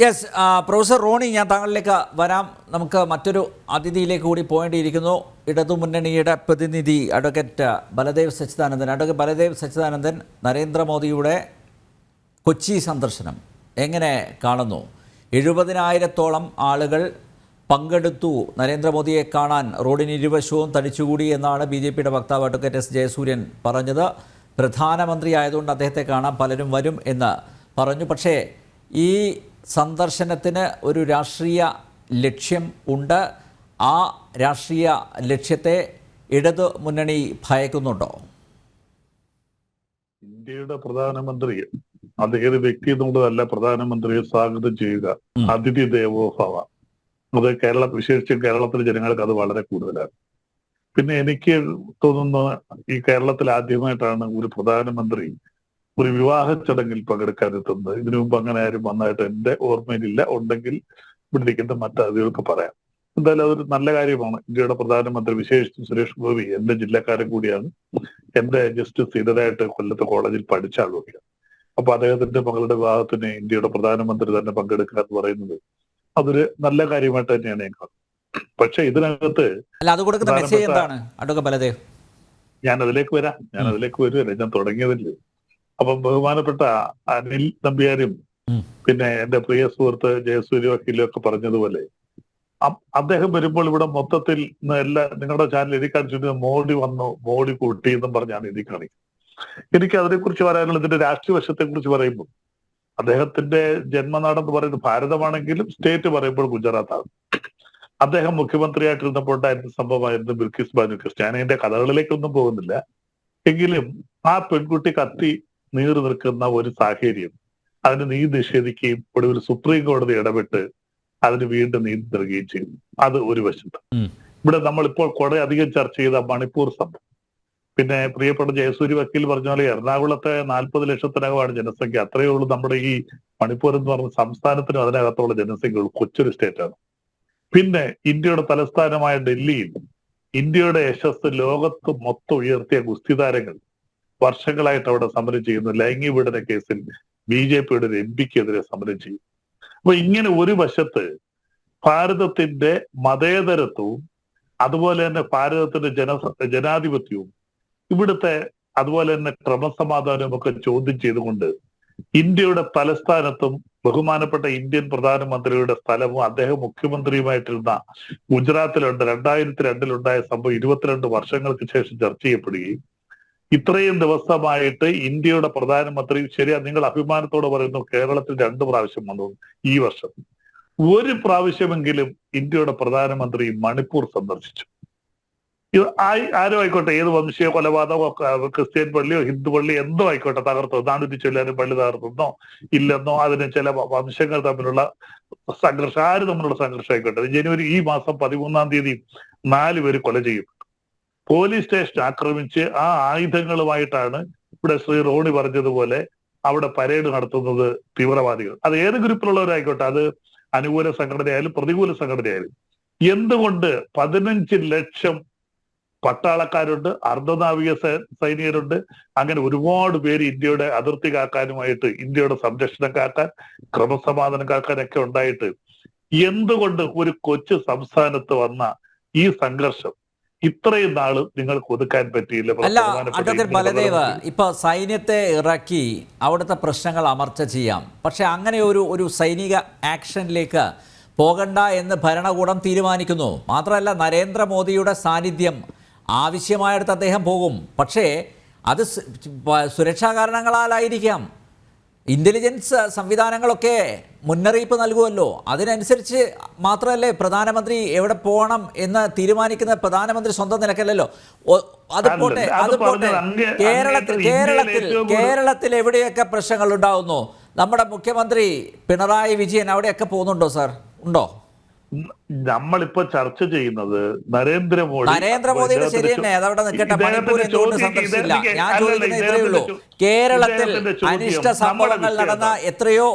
Yes, professor Roni, ഞാൻ താങ്കളിലേക്ക് വരാം. നമുക്ക് മറ്റൊരു അതിഥിയിലേക്ക് കൂടി പോകേണ്ടിയിരിക്കുന്നു. ഇടതുമുന്നണിയുടെ പ്രതിനിധി അഡ്വക്കേറ്റ് ബലദേവ് സച്ചിദാനന്ദൻ. അഡ്വക്കേറ്റ് ബലദേവ് സച്ചിദാനന്ദൻ, നരേന്ദ്രമോദിയുടെ കൊച്ചി സന്ദർശനം എങ്ങനെ കാണുന്നു? 70,000-ഓളം ആളുകൾ പങ്കെടുത്തു നരേന്ദ്രമോദിയെ കാണാൻ. റോഡിന് ഇരുവശവും തടിച്ചുകൂടി എന്നാണ് BJPയുടെ വക്താവ് അഡ്വക്കേറ്റ് എസ് ജയസൂര്യൻ പറഞ്ഞത്. പ്രധാനമന്ത്രി ആയതുകൊണ്ട് അദ്ദേഹത്തെ കാണാൻ പലരും വരും എന്ന് പറഞ്ഞു. പക്ഷേ ഈ സന്ദർശനത്തിന് ഒരു രാഷ്ട്രീയ ലക്ഷ്യം ഉണ്ട്. ആ രാഷ്ട്രീയ ലക്ഷ്യത്തെ ഇടതു മുന്നണി ഭയക്കുന്നുണ്ടോ? ഇന്ത്യയുടെ പ്രധാനമന്ത്രി അദ്ദേഹം വ്യക്തി എന്നുള്ളതല്ല, പ്രധാനമന്ത്രിയെ സ്വാഗതം ചെയ്യുക, അതിഥി ദേവോ ഭവ. അത് വിശേഷിച്ചും കേരളത്തിലെ ജനങ്ങൾക്ക് അത് വളരെ കൂടുതലാണ്. പിന്നെ എനിക്ക് തോന്നുന്നു, ഈ കേരളത്തിൽ ആദ്യമായിട്ടാണ് ഒരു പ്രധാനമന്ത്രി ഒരു വിവാഹ ചടങ്ങിൽ പങ്കെടുക്കാൻ എത്തുന്നത്. ഇതിനു മുമ്പ് അങ്ങനെ ആരും വന്നായിട്ട് എന്റെ ഓർമ്മയിലില്ല. ഉണ്ടെങ്കിൽ ഇവിടെ ഇരിക്കുന്ന മറ്റു അതിഥികൾക്ക് പറയാം. എന്തായാലും അതൊരു നല്ല കാര്യമാണ്. ഇന്ത്യയുടെ പ്രധാനമന്ത്രി, വിശേഷിച്ചും സുരേഷ് ഗോപി എന്റെ ജില്ലക്കാരൻ കൂടിയാണ്. എന്റെ ജസ്റ്റ് സ്ഥിരരായിട്ട് കൊല്ലത്തെ കോളേജിൽ പഠിച്ച ആളൊക്കെയാണ്. അപ്പൊ അദ്ദേഹത്തിന്റെ മകളുടെ വിവാഹത്തിന് ഇന്ത്യയുടെ പ്രധാനമന്ത്രി തന്നെ പങ്കെടുക്കുക എന്ന് പറയുന്നത് അതൊരു നല്ല കാര്യമായിട്ട് തന്നെയാണ് ഞാൻ കാണുന്നത്. പക്ഷെ ഇതിനകത്ത് ഞാൻ അതിലേക്ക് വരുമല്ലേ, ഞാൻ തുടങ്ങിയതില്ലേ. അപ്പം ബഹുമാനപ്പെട്ട അനിൽ നമ്പ്യാരും പിന്നെ എന്റെ പ്രിയ സുഹൃത്ത് ജയസൂര്യ വക്കീലും ഒക്കെ പറഞ്ഞതുപോലെ അദ്ദേഹം വരുമ്പോൾ ഇവിടെ മൊത്തത്തിൽ നിങ്ങളുടെ ചാനൽ എഴുതി കാണിച്ചിട്ട് മോഡി വന്നു, മോഡി കൂട്ടി എന്നും പറഞ്ഞാണ് എഴുതി കാണിക്കുന്നത്. എനിക്ക് അതിനെക്കുറിച്ച് പറയാനുള്ള, ഇതിന്റെ രാഷ്ട്രീയ വശത്തെ കുറിച്ച് പറയുമ്പോൾ, അദ്ദേഹത്തിന്റെ ജന്മനാടെന്ന് പറയുന്നത് ഭാരതമാണെങ്കിലും സ്റ്റേറ്റ് പറയുമ്പോൾ ഗുജറാത്താണ്. അദ്ദേഹം മുഖ്യമന്ത്രിയായിട്ടിരുന്നപ്പോൾ ഉണ്ടായിരുന്ന സംഭവമായിരുന്നു ബിൽക്കിസ് ബാനു കേസ്. ഞാൻ അതിന്റെ കഥകളിലേക്കൊന്നും പോകുന്നില്ല. എങ്കിലും ആ പെൺകുട്ടി കത്തി നീറി നിൽക്കുന്ന ഒരു സാഹചര്യം, അതിന് നീതി നിഷേധിക്കുകയും ഒടുവിൽ സുപ്രീം കോടതി ഇടപെട്ട് അതിന് വീണ്ടും നീതി നൽകുകയും ചെയ്തു. അത് ഒരു വശത്ത്. ഇവിടെ നമ്മളിപ്പോൾ കുറെ അധികം ചർച്ച ചെയ്ത മണിപ്പൂർ സംഭവം, പിന്നെ പ്രിയപ്പെട്ട ജയസൂര്യ വക്കീൽ പറഞ്ഞ പോലെ എറണാകുളത്തെ 40 ലക്ഷത്തിനകമാണ് ജനസംഖ്യ. അത്രയേ ഉള്ളൂ നമ്മുടെ ഈ മണിപ്പൂർ എന്ന് പറഞ്ഞ സംസ്ഥാനത്തിനും അതിനകത്തുള്ള ജനസംഖ്യ ഉള്ളൂ. കൊച്ചൊരു സ്റ്റേറ്റാണ്. പിന്നെ ഇന്ത്യയുടെ തലസ്ഥാനമായ ഡൽഹിയിൽ ഇന്ത്യയുടെ യശസ് ലോകത്ത് മൊത്തം ഉയർത്തിയ ഗുസ്തി വർഷങ്ങളായിട്ട് അവിടെ സമരം ചെയ്യുന്നു. ലൈംഗിക പീഡന കേസിൽ BJPയുടെ ഒരു MP-ക്കെതിരെ സമരം ചെയ്യും. അപ്പൊ ഇങ്ങനെ ഒരു വശത്ത് ഭാരതത്തിന്റെ മതേതരത്വവും അതുപോലെ തന്നെ ഭാരതത്തിന്റെ ജനാധിപത്യവും ഇവിടുത്തെ അതുപോലെ തന്നെ ക്രമസമാധാനവും ഒക്കെ ചോദ്യം ചെയ്തുകൊണ്ട് ഇന്ത്യയുടെ തലസ്ഥാനത്തും ബഹുമാനപ്പെട്ട ഇന്ത്യൻ പ്രധാനമന്ത്രിയുടെ സ്ഥലവും അദ്ദേഹം മുഖ്യമന്ത്രിയുമായിട്ടിരുന്ന ഗുജറാത്തിലുണ്ട്. 2002-ലുണ്ടായ സംഭവം 22 വർഷങ്ങൾക്ക് ശേഷം ചർച്ച ചെയ്യപ്പെടുകയും ഇത്രയും ദിവസമായിട്ട് ഇന്ത്യയുടെ പ്രധാനമന്ത്രി, ശരിയാ നിങ്ങൾ അഭിമാനത്തോടെ പറയുന്നു, കേരളത്തിൽ 2 പ്രാവശ്യം വന്നു ഈ വർഷം. ഒരു പ്രാവശ്യമെങ്കിലും ഇന്ത്യയുടെ പ്രധാനമന്ത്രി മണിപ്പൂർ സന്ദർശിച്ചു. ആരും ആയിക്കോട്ടെ, ഏത് വംശീയ കൊലപാതകമോ ക്രിസ്ത്യൻ പള്ളിയോ ഹിന്ദു പള്ളി എന്തോ ആയിക്കോട്ടെ തകർത്തോ, 400 എല്ലാവരും പള്ളി തകർത്തുന്നോ ഇല്ലെന്നോ, അതിന് ചില വംശങ്ങൾ തമ്മിലുള്ള സംഘർഷം, ആര് തമ്മിലുള്ള സംഘർഷം ആയിക്കോട്ടെ. ഈ മാസം 13-ാം തീയതി 4 പേര് കൊല ചെയ്യപ്പെട്ടു. പോലീസ് സ്റ്റേഷൻ ആക്രമിച്ച് ആ ആയുധങ്ങളുമായിട്ടാണ് ഇവിടെ ശ്രീ റോണി പറഞ്ഞതുപോലെ അവിടെ പരേഡ് നടത്തുന്നത് തീവ്രവാദികൾ. അത് ഏത് ഗ്രൂപ്പിലുള്ളവരായിക്കോട്ടെ, അത് അനുകൂല സംഘടനയായാലും പ്രതികൂല സംഘടനയായാലും. എന്തുകൊണ്ട് 15 ലക്ഷം പട്ടാളക്കാരുണ്ട്, അർദ്ധനാവിക സൈനികരുണ്ട്, അങ്ങനെ ഒരുപാട് പേര് ഇന്ത്യയുടെ അതിർത്തി കാക്കാനുമായിട്ട്, ഇന്ത്യയുടെ സംരക്ഷണം കാക്കാൻ, ക്രമസമാധാനം കാക്കാനൊക്കെ ഉണ്ടായിട്ട് എന്തുകൊണ്ട് ഒരു കൊച്ചു സംസ്ഥാനത്ത് വന്ന ഈ സംഘർഷം ഇത്രയും നാള് നിങ്ങൾക്ക് ഒതുക്കാൻ പറ്റിയില്ല? അല്ല അഡ്വക്കേറ്റ് ബലദേവ്, ഇപ്പൊ സൈന്യത്തെ ഇറക്കി അവിടുത്തെ പ്രശ്നങ്ങൾ അമർച്ച ചെയ്യാം, പക്ഷെ അങ്ങനെ ഒരു സൈനിക ആക്ഷനിലേക്ക് പോകണ്ട എന്ന് ഭരണകൂടം തീരുമാനിക്കുന്നു. മാത്രമല്ല, നരേന്ദ്രമോദിയുടെ സാന്നിധ്യം ആവശ്യമായിടത്ത് അദ്ദേഹം പോകും. പക്ഷേ അത് സുരക്ഷാ കാരണങ്ങളാലായിരിക്കാം. ഇൻ്റലിജൻസ് സംവിധാനങ്ങളൊക്കെ മുന്നറിയിപ്പ് നൽകുമല്ലോ. അതിനനുസരിച്ച് മാത്രമല്ലേ പ്രധാനമന്ത്രി എവിടെ പോകണം എന്ന് തീരുമാനിക്കുന്ന പ്രധാനമന്ത്രി സ്വന്തം നിലക്കല്ലല്ലോ. അതുപോട്ടെ കേരളത്തിൽ എവിടെയൊക്കെ പ്രശ്നങ്ങൾ ഉണ്ടാവുന്നു? നമ്മുടെ മുഖ്യമന്ത്രി പിണറായി വിജയൻ അവിടെയൊക്കെ പോകുന്നുണ്ടോ സാർ? ഉണ്ടോ? നമ്മളിപ്പോ ചർച്ച ചെയ്യുന്നത് നരേന്ദ്രമോദിയുടെ ശരി തന്നെ, അതവിടെ നിൽക്കട്ടെ. മണിപ്പൂർ എന്തുകൊണ്ട് സന്ദർശിച്ചില്ല? ഞാൻ ചോദിക്കുന്നത് ഇത്രയേ ഉള്ളൂ. കേരളത്തിൽ അനിഷ്ട സംഭവങ്ങൾ നടന്ന എത്രയോ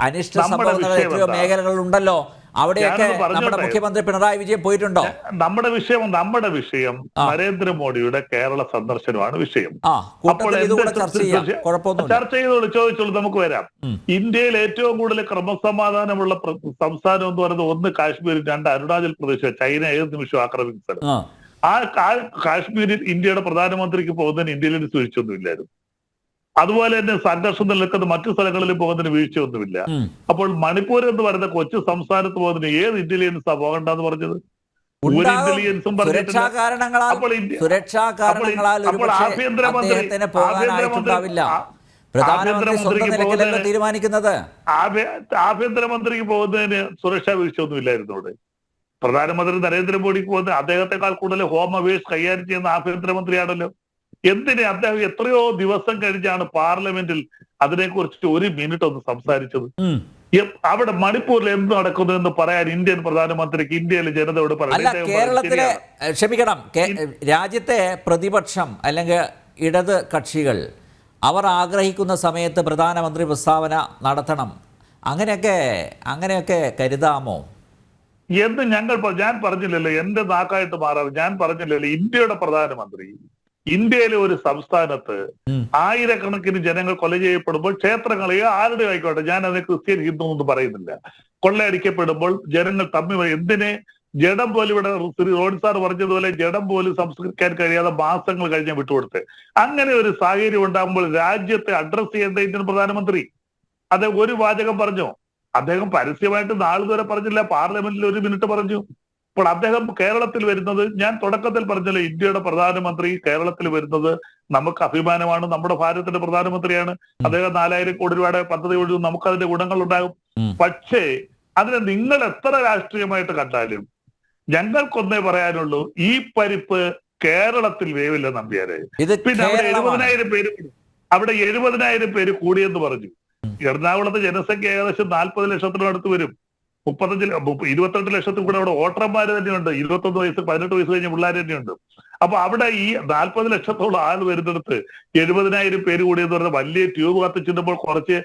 അനിഷ്ട സംഭവങ്ങൾ എത്രയോ മേഖലകളുണ്ടല്ലോ. അവിടെയൊക്കെ നമ്മുടെ മുഖ്യമന്ത്രി പിണറായി വിജയൻ പോയിട്ടുണ്ടോ? നമ്മുടെ വിഷയം നരേന്ദ്രമോദിയുടെ കേരള സന്ദർശനമാണ് വിഷയം. അപ്പോൾ ചർച്ച ചെയ്തോളൂ, ചോദിച്ചോളൂ, നമുക്ക് വരാം. ഇന്ത്യയിൽ ഏറ്റവും കൂടുതൽ ക്രമസമാധാനമുള്ള സംസ്ഥാനം എന്ന് പറയുന്നത് ഒന്ന് കാശ്മീർ, രണ്ട് അരുണാചൽ പ്രദേശ്. ചൈന ഏത് നിമിഷം ആക്രമിക്കുന്ന സ്ഥലം. ആ കാശ്മീരിൽ ഇന്ത്യയുടെ പ്രധാനമന്ത്രിക്ക് പോകുന്നതിന് ഇന്ത്യയിൽ വീഴ്ചയൊന്നുമില്ലായിരുന്നു. അതുപോലെ തന്നെ സംഘർഷം നിലനിൽക്കുന്ന മറ്റു സ്ഥലങ്ങളിൽ പോകുന്നതിന് വീഴ്ചയൊന്നുമില്ല. അപ്പോൾ മണിപ്പൂർ എന്ന് പറയുന്ന കൊച്ചു സംസ്ഥാനത്ത് പോകുന്നതിന് ഏത് ഇന്റലിജൻസാ പോകണ്ടെന്ന് പറഞ്ഞത്? ഒരു ഇന്റലിജൻസും പറഞ്ഞിട്ടില്ല. അപ്പോൾ ആഭ്യന്തരമന്ത്രിക്ക് പോകുന്നതിന് സുരക്ഷാ വീഴ്ചയൊന്നും ഇല്ലായിരുന്നു അവിടെ. പ്രധാനമന്ത്രി നരേന്ദ്രമോദിക്ക് പോകുന്നത് അദ്ദേഹത്തെക്കാൾ കൂടുതൽ ഹോം അഫയേഴ്സ് കൈകാര്യം ചെയ്യുന്ന ആഭ്യന്തരമന്ത്രിയാണല്ലോ. എന്തിന് അദ്ദേഹം എത്രയോ ദിവസം കഴിഞ്ഞാണ് പാർലമെന്റിൽ അതിനെക്കുറിച്ച് ഒരു മിനിറ്റ് ഒന്ന് സംസാരിച്ചത്? അവിടെ മണിപ്പൂരിൽ എന്ത് നടക്കുന്നു എന്ന് പറയാൻ ഇന്ത്യൻ പ്രധാനമന്ത്രിക്ക് ഇന്ത്യയിലെ ജനതയോട് കേരളത്തിലെ ക്ഷമിക്കണം, രാജ്യത്തെ പ്രതിപക്ഷം അല്ലെങ്കിൽ ഇടത് കക്ഷികൾ അവർ ആഗ്രഹിക്കുന്ന സമയത്ത് പ്രധാനമന്ത്രി പ്രസ്താവന നടത്തണം, അങ്ങനെയൊക്കെ കരുതാമോ എന്ന് ഞാൻ പറഞ്ഞില്ലല്ലോ, എന്റെ നാക്കായിട്ട് മാറാറ്. ഞാൻ പറഞ്ഞില്ലല്ലോ, ഇന്ത്യയുടെ പ്രധാനമന്ത്രി ഇന്ത്യയിലെ ഒരു സംസ്ഥാനത്ത് ആയിരക്കണക്കിന് ജനങ്ങൾ കൊല ചെയ്യപ്പെടുമ്പോൾ, ക്ഷേത്രങ്ങളെയോ ആരുടെ ആയിക്കോട്ടെ, ഞാൻ അതിനെ ക്രിസ്ത്യൻ ഹിന്ദു ഒന്നും പറയുന്നില്ല, കൊള്ളയടിക്കപ്പെടുമ്പോൾ ജനങ്ങൾ തമ്മിൽ എന്തിനെ ജഡം പോലും ഇവിടെ ശ്രീ റോഡ് സാർ പറഞ്ഞതുപോലെ ജഡം പോലും സംസ്കരിക്കാൻ കഴിയാതെ മാസങ്ങൾ കഴിഞ്ഞ് വിട്ടുകൊടുത്ത്, അങ്ങനെ ഒരു സാഹചര്യം ഉണ്ടാകുമ്പോൾ രാജ്യത്തെ അഡ്രസ് ചെയ്യേണ്ട ഇന്ത്യൻ പ്രധാനമന്ത്രി അദ്ദേഹം ഒരു വാചകം പറഞ്ഞു. അദ്ദേഹം പരസ്യമായിട്ട് നാളിതുവരെ പറഞ്ഞില്ല, പാർലമെന്റിൽ ഒരു മിനിറ്റ് പറഞ്ഞു. അപ്പോൾ അദ്ദേഹം കേരളത്തിൽ വരുന്നത്, ഞാൻ തുടക്കത്തിൽ പറഞ്ഞല്ലോ, ഇന്ത്യയുടെ പ്രധാനമന്ത്രി കേരളത്തിൽ വരുന്നത് നമുക്ക് അഭിമാനമാണ്. നമ്മുടെ ഭാരതത്തിന്റെ പ്രധാനമന്ത്രിയാണ് അദ്ദേഹം. 4000 കോടി രൂപയുടെ പദ്ധതി ഒഴിവ് നമുക്കതിന്റെ ഗുണങ്ങൾ ഉണ്ടാകും. പക്ഷേ അതിനെ നിങ്ങൾ എത്ര രാഷ്ട്രീയമായിട്ട് കണ്ടാലും ഞങ്ങൾക്കൊന്നേ പറയാനുള്ളൂ, ഈ പരിപ്പ് കേരളത്തിൽ വേവില്ല നമ്പ്യാരെ. പിന്നെ അവിടെ 70,000 പേര് കൂടിയെന്ന് പറഞ്ഞു. എറണാകുളത്ത് ജനസംഖ്യ ഏകദേശം 40 ലക്ഷത്തിനടുത്ത് വരും. 22 ലക്ഷത്തിൽ കൂടെ അവിടെ വോട്ടർമാർ തന്നെയുണ്ട്. 21 വയസ്സ് 18 വയസ്സ് കഴിഞ്ഞ പിള്ളേർ തന്നെയുണ്ട്. അപ്പൊ അവിടെ ഈ 40 ലക്ഷത്തോളം ആൾ വരുന്നിടത്ത് 70,000 പേര് കൂടി എന്ന് പറഞ്ഞാൽ വലിയ ട്യൂബ് കത്തിച്ചിടുമ്പോൾ കുറച്ച്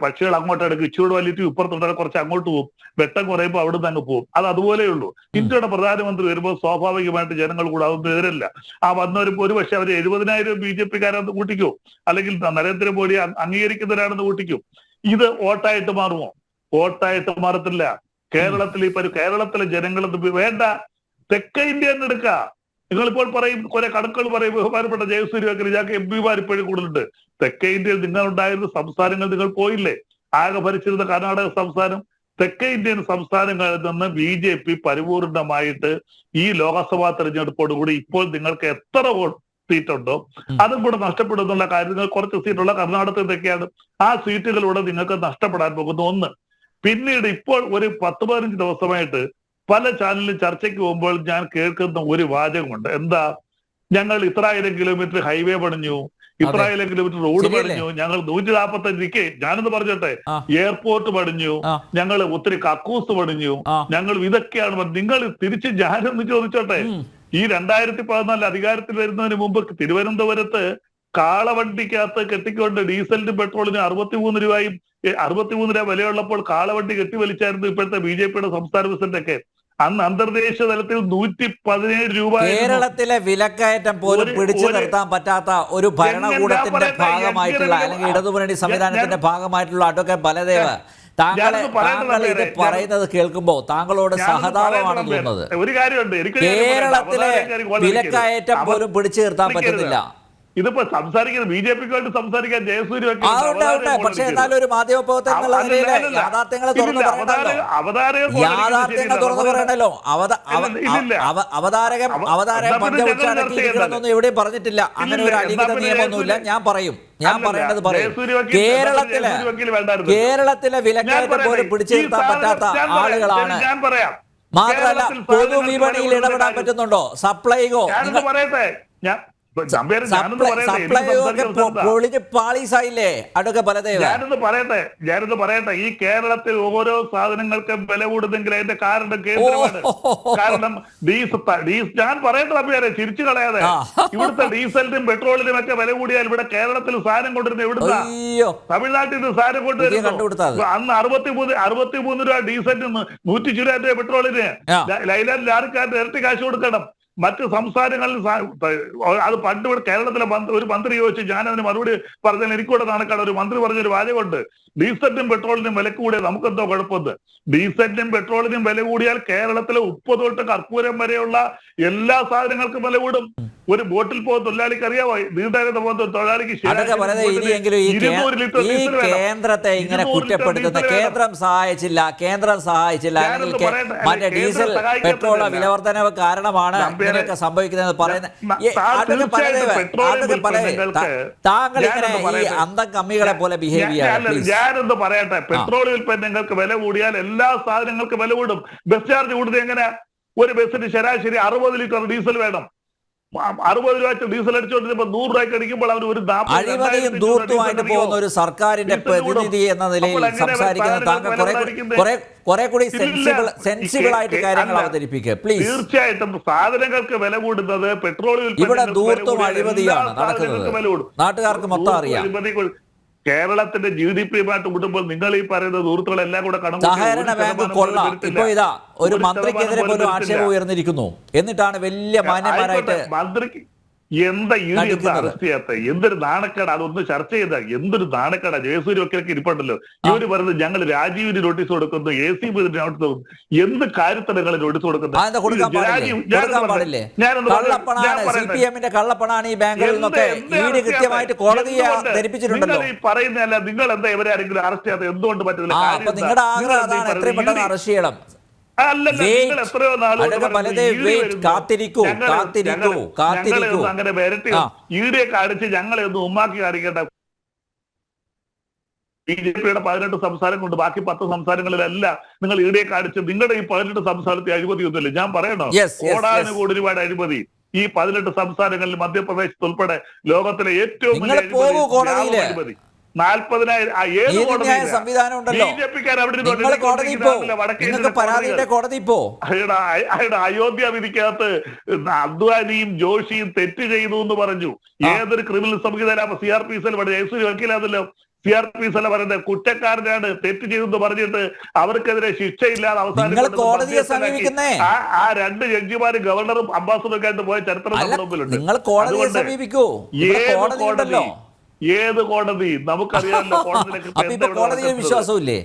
പക്ഷികൾ അങ്ങോട്ട് എടുക്കും, ഇച്ചിരി വലിയ ട്യൂബ് ഇപ്പുറത്തുണ്ടാകും, കുറച്ച് അങ്ങോട്ട് പോകും, വെട്ടം കുറയുമ്പോൾ അവിടെ നിന്ന് അങ്ങ് പോകും. അത് അതുപോലെയുള്ളൂ. ഇന്ത്യയുടെ പ്രധാനമന്ത്രി വരുമ്പോൾ സ്വാഭാവികമായിട്ട് ജനങ്ങൾ കൂടെ അതൊന്നും എതിരല്ല. ആ വന്നവരും ഒരു പക്ഷെ അവർ 70,000 BJP-കാരെന്ന് കൂട്ടിക്കും, അല്ലെങ്കിൽ നരേന്ദ്രമോദി അംഗീകരിക്കുന്നവരാണെന്ന് കൂട്ടിക്കും. ഇത് വോട്ടായിട്ട് മാറുമോ? വോട്ടായിട്ട് മാറത്തില്ല. കേരളത്തിലെ ജനങ്ങൾ വേണ്ട, തെക്കേ ഇന്ത്യ തന്നെ എടുക്ക. നിങ്ങളിപ്പോൾ പറയും, കുറെ കണക്കുകൾ പറയും, ബഹുമാനപ്പെട്ട ജയസൂര്യ ഞങ്ങൾക്ക് MP-മാർ ഇപ്പോഴും കൂടുതലുണ്ട്. തെക്കേ ഇന്ത്യയിൽ നിങ്ങൾ ഉണ്ടായിരുന്ന സംസ്ഥാനങ്ങൾ നിങ്ങൾ പോയില്ലേ? ആകെ ഭരിച്ചിരുന്ന കർണാടക സംസ്ഥാനം. തെക്കേ ഇന്ത്യൻ സംസ്ഥാനങ്ങളിൽ നിന്ന് BJP പരിപൂർണമായിട്ട് ഈ ലോക്സഭാ തെരഞ്ഞെടുപ്പോടുകൂടി ഇപ്പോൾ നിങ്ങൾക്ക് എത്ര സീറ്റുണ്ടോ അതും കൂടെ നഷ്ടപ്പെടുന്നുള്ള കാര്യങ്ങൾ, കുറച്ച് സീറ്റുള്ള കർണാടകത്തിലൊക്കെയാണ്. ആ സീറ്റുകളിലൂടെ നിങ്ങൾക്ക് നഷ്ടപ്പെടാൻ പോകുന്ന ഒന്ന്. പിന്നീട് ഇപ്പോൾ ഒരു 10-15 ദിവസമായിട്ട് പല ചാനലിലും ചർച്ചയ്ക്ക് പോകുമ്പോൾ ഞാൻ കേൾക്കുന്ന ഒരു വാചകമുണ്ട്. എന്താ? ഞങ്ങൾ ഇത്രായിരം കിലോമീറ്റർ ഹൈവേ പണിഞ്ഞു, ഇത്രായിരം കിലോമീറ്റർ റോഡ് പണിഞ്ഞു, ഞങ്ങൾ 145 ഞാനെന്ന് പറഞ്ഞോട്ടെ, എയർപോർട്ട് പണിഞ്ഞു, ഞങ്ങൾ ഒത്തിരി കക്കൂസ് പണിഞ്ഞു, ഞങ്ങൾ ഇതൊക്കെയാണ്. നിങ്ങൾ തിരിച്ച് ഞാനൊന്ന് ചോദിച്ചോട്ടെ, ഈ 2014 അധികാരത്തിൽ വരുന്നതിന് മുമ്പ് തിരുവനന്തപുരത്ത് കാളവണ്ടിക്കകത്ത് കെട്ടിക്കൊണ്ട് ഡീസലിനും പെട്രോളിനും 63 രൂപയും 63 രൂപ വിലയുള്ളപ്പോൾ കാളവണ്ടി കെട്ടിവലിച്ചായിരുന്നു ഇപ്പോഴത്തെ BJP-യുടെ സംസ്ഥാന പ്രസിഡന്റൊക്കെ. അന്ന് അന്തർദേശീയ തലത്തിൽ 117 രൂപ. കേരളത്തിലെ വിലക്കയറ്റം പോലും പിടിച്ചു നിർത്താൻ പറ്റാത്ത ഒരു ഭരണകൂടത്തിന്റെ ഭാഗമായിട്ടുള്ള അല്ലെങ്കിൽ ഇടതുമുന്നണി സംവിധാനത്തിന്റെ ഭാഗമായിട്ടുള്ള അഡ്വക്കേറ്റ് ബലദേവ്, താങ്കൾ ഇത് പറയുന്നത് കേൾക്കുമ്പോൾ താങ്കളോട് സഹതാപമാണ് തോന്നുന്നത്. ഒരു കാര്യമുണ്ട്, കേരളത്തിലെ വിലക്കയറ്റം പോലും പിടിച്ചു നിർത്താൻ പറ്റുന്നില്ല. ഇതിപ്പോ സംസാരിക്കുന്നത് BJP-ക്ക് വേണ്ടി സംസാരിക്കാൻ ജയസൂര്യ, പക്ഷേ എന്നാലും ഒരു മാധ്യമപ്രവർത്തകൻ എന്നുള്ള നിലയിൽ യാഥാർത്ഥ്യങ്ങളെ തുറന്നു പറയണല്ലോ. അവതാരകൻ പഞ്ചമുച്ചാടക്കിയിരിക്കണമെന്നൊന്നും എവിടെയും പറഞ്ഞിട്ടില്ല. അങ്ങനെ ഒരു അലിഖിത നിയമമൊന്നുമില്ല. ഞാൻ പറയേണ്ടത് പറയും. കേരളത്തിലെ വിലക്കയറ്റം പോലും പിടിച്ചു നിർത്താൻ പറ്റാത്ത ആളുകളാണ്. മാത്രമല്ല, പൊതുവിപണിയിൽ ഇടപെടാൻ പറ്റുന്നുണ്ടോ? സപ്ലൈകോ, ഞാനൊന്ന് പറയട്ടെ, പാളീസായില്ലേ അഡ്വക്കേറ്റ് ബലദേവ്? ഞാനൊന്ന് പറയട്ടെ, ഈ കേരളത്തിൽ ഓരോ സാധനങ്ങൾക്കും വില കൂടുന്നെങ്കിൽ അതിന്റെ കാരണം കേന്ദ്രമാണ്. കാരണം ഞാൻ പറയട്ടെ നമ്പ്യാരെ, ചിരിച്ചു കളയാതെ, ഇവിടുത്തെ ഡീസലിനും പെട്രോളിനും ഒക്കെ വില കൂടിയാൽ ഇവിടെ കേരളത്തിൽ സാധനം കൊണ്ടിരുന്നത് എവിടുന്ന? തമിഴ്നാട്ടിൽ നിന്ന് സാധനം കൊണ്ടുവരുന്നു. അന്ന് 63 രൂപ ഡീസലിന്, 120 രൂപ പെട്രോളിന്. ലൈലാൻഡ് ലാറിക്കാരന് ഇരട്ടി കാശ് കൊടുക്കണം. മറ്റ് സംസ്ഥാനങ്ങളിൽ അത് പണ്ട് ഇവിടെ കേരളത്തിലെ ഒരു മന്ത്രി ചോദിച്ചു, ഞാൻ അതിന് മറുപടി പറഞ്ഞാൽ എനിക്കൂടെ നാണക്കാട്. ഒരു മന്ത്രി പറഞ്ഞൊരു വാചകമുണ്ട്, ഡീസലിനും പെട്രോളിനും വില കൂടിയാൽ നമുക്കെന്തോ കുഴപ്പമുണ്ട്. ഡീസലിനും പെട്രോളിനും വില കൂടിയാൽ കേരളത്തിലെ ഉപ്പ് തൊട്ട് കർപ്പൂരം വരെയുള്ള എല്ലാ സാധനങ്ങൾക്കും വില കൂടും. ഒരു ബോട്ടിൽ പോകുന്ന തൊഴിലാളിക്ക് അറിയാമോ, നീണ്ടായിരുന്ന പോകുന്ന തൊഴിലാളിക്ക് കേന്ദ്രത്തെ ഇങ്ങനെ കുറ്റപ്പെടുത്തുന്ന കേന്ദ്രം സഹായിച്ചില്ല അല്ലെങ്കിൽ മറ്റേ ഡീസൽ പെട്രോൾ വിലവർദ്ധനവ് കാരണമാണ് ഇങ്ങനെയൊക്കെ സംഭവിക്കുന്നത് താങ്കൾ ഇങ്ങനെ ഈ അന്തം കമ്മികളെ പോലെ ബിഹേവ് ചെയ്യാൻ. ഞാനൊന്ന് പറയട്ടെ, പെട്രോൾ ഉൽപ്പന്നങ്ങൾക്ക് വില കൂടിയാൽ എല്ലാ സാധനങ്ങൾക്കും വില കൂടും. ബസ് ചാർജ് കൂടുന്നത് എങ്ങനെ? ഒരു ബസ്സിന് ശരാശരി 60 ലിറ്റർ ഡീസൽ വേണം. 60 രൂപ ഡീസൽ അടിച്ചുകൊണ്ടിരുമ്പോ 100 രൂപയ്ക്ക് അടിക്കുമ്പോൾ അവർ ഒരു അഴിമതിയും ദൂർത്തുമായിട്ട് പോകുന്ന ഒരു സർക്കാരിന്റെ പ്രതിനിധി എന്ന നിലയിൽ സംസാരിക്കുന്ന താങ്കൾ കുറെ കൂടി സെൻസിബിൾ ആയിട്ട് കാര്യങ്ങൾ അവതരിപ്പിക്കുക പ്ലീസ്. തീർച്ചയായിട്ടും സാധനങ്ങൾക്ക് വില കൂടുന്നത് പെട്രോൾ ഇവിടെ ദൂർത്തും അഴിമതിയാണ് നടക്കുന്നത്, നാട്ടുകാർക്ക് മൊത്തം അറിയാം. കേരളത്തിന്റെ GDP-യുമായിട്ട് കൂടുമ്പോൾ നിങ്ങൾ ഈ പറയുന്ന ദൂരത്തുകളെല്ലാം കൂടെ സഹകരണ ബാങ്ക് കൊള്ളാം. ഇപ്പൊ ഇതാ ഒരു മന്ത്രിക്കെതിരെ പോലും ആക്ഷേപം ഉയർന്നിരിക്കുന്നു. എന്നിട്ടാണ് വലിയ മാന്യന്മാരായിട്ട് മന്ത്രിക്ക് എന്താ അറസ്റ്റ് ചെയ്യാത്ത? എന്തൊരു നാണക്കേട്! അതൊന്ന് ചർച്ച ചെയ്ത എന്തൊരു നാണക്കേടാ. ജയസൂര്യ ഒക്കെ ഇരിപ്പുണ്ടല്ലോ, ഇവര് പറയുന്നത് ഞങ്ങൾ രാജീവിന് നോട്ടീസ് കൊടുക്കുന്നു, AC നോട്ടീസ്, എന്ത് കാര്യത്തിന് നിങ്ങൾ നോട്ടീസ് കൊടുക്കുന്നത്? കള്ളപ്പണാണ് ഈ ബാങ്കുകളിൽ നിന്നൊക്കെ കൃത്യമായിട്ട് കോടതിയെ ധരിപ്പിച്ചിട്ടുണ്ടല്ലോ. പറയുന്നതല്ല, നിങ്ങൾ എന്താ ഇവരെ ആരെങ്കിലും അറസ്റ്റ് ചെയ്യാത്ത? എന്തുകൊണ്ട് പറ്റുന്നില്ല? നിങ്ങളുടെ ആഗ്രഹം അതാണ്, എത്രയും പെട്ടെന്ന് അറസ്റ്റ് ചെയ്യണം. അങ്ങനെ വരട്ടി ഈടിയൊക്കെ അടിച്ച് ഞങ്ങളെ ഒന്ന് ഉമ്മാക്കി കാണിക്കേണ്ട. BJP-യുടെ 18 സംസ്ഥാനം കൊണ്ട് ബാക്കി 10 സംസ്ഥാനങ്ങളിലല്ല നിങ്ങൾ ഈടിയൊക്കെ അടിച്ച്. നിങ്ങളുടെ ഈ 18 സംസ്ഥാനത്തെ അഴിമതി ഒന്നുമില്ല. ഞാൻ പറയണോ, കോടാനുകോടി രൂപയുടെ അഴിമതി ഈ 18 സംസ്ഥാനങ്ങളിൽ, മധ്യപ്രദേശ് ഉൾപ്പെടെ ലോകത്തിലെ ഏറ്റവും അഴിമതി. 40,000 സംവിധാനം ഉണ്ടല്ലോ. അയോധ്യ വിധിക്കകത്ത് അദ്വാനിയും ജോഷിയും തെറ്റ് ചെയ്തു എന്ന് പറഞ്ഞു. ഏതൊരു ക്രിമിനൽ സംവിധാനം CRPC ജയസൂര്യ വക്കീലാണല്ലോ. CRPC പറയുന്നത് കുറ്റക്കാരനാണ്, തെറ്റ് ചെയ്തെന്ന് പറഞ്ഞിട്ട് അവർക്കെതിരെ ശിക്ഷയില്ലാതെ അവസാനം ആ 2 ജഡ്ജിമാര് ഗവർണറും അംബാസഡറും ഒക്കെ ആയിട്ട് പോയ ചരിത്രം നമ്മുടെ മുമ്പിലുണ്ട്. ഏത് കോടതി? നമുക്കറിയാമല്ലോ കോടതിയിൽ വിശ്വാസമില്ലേ?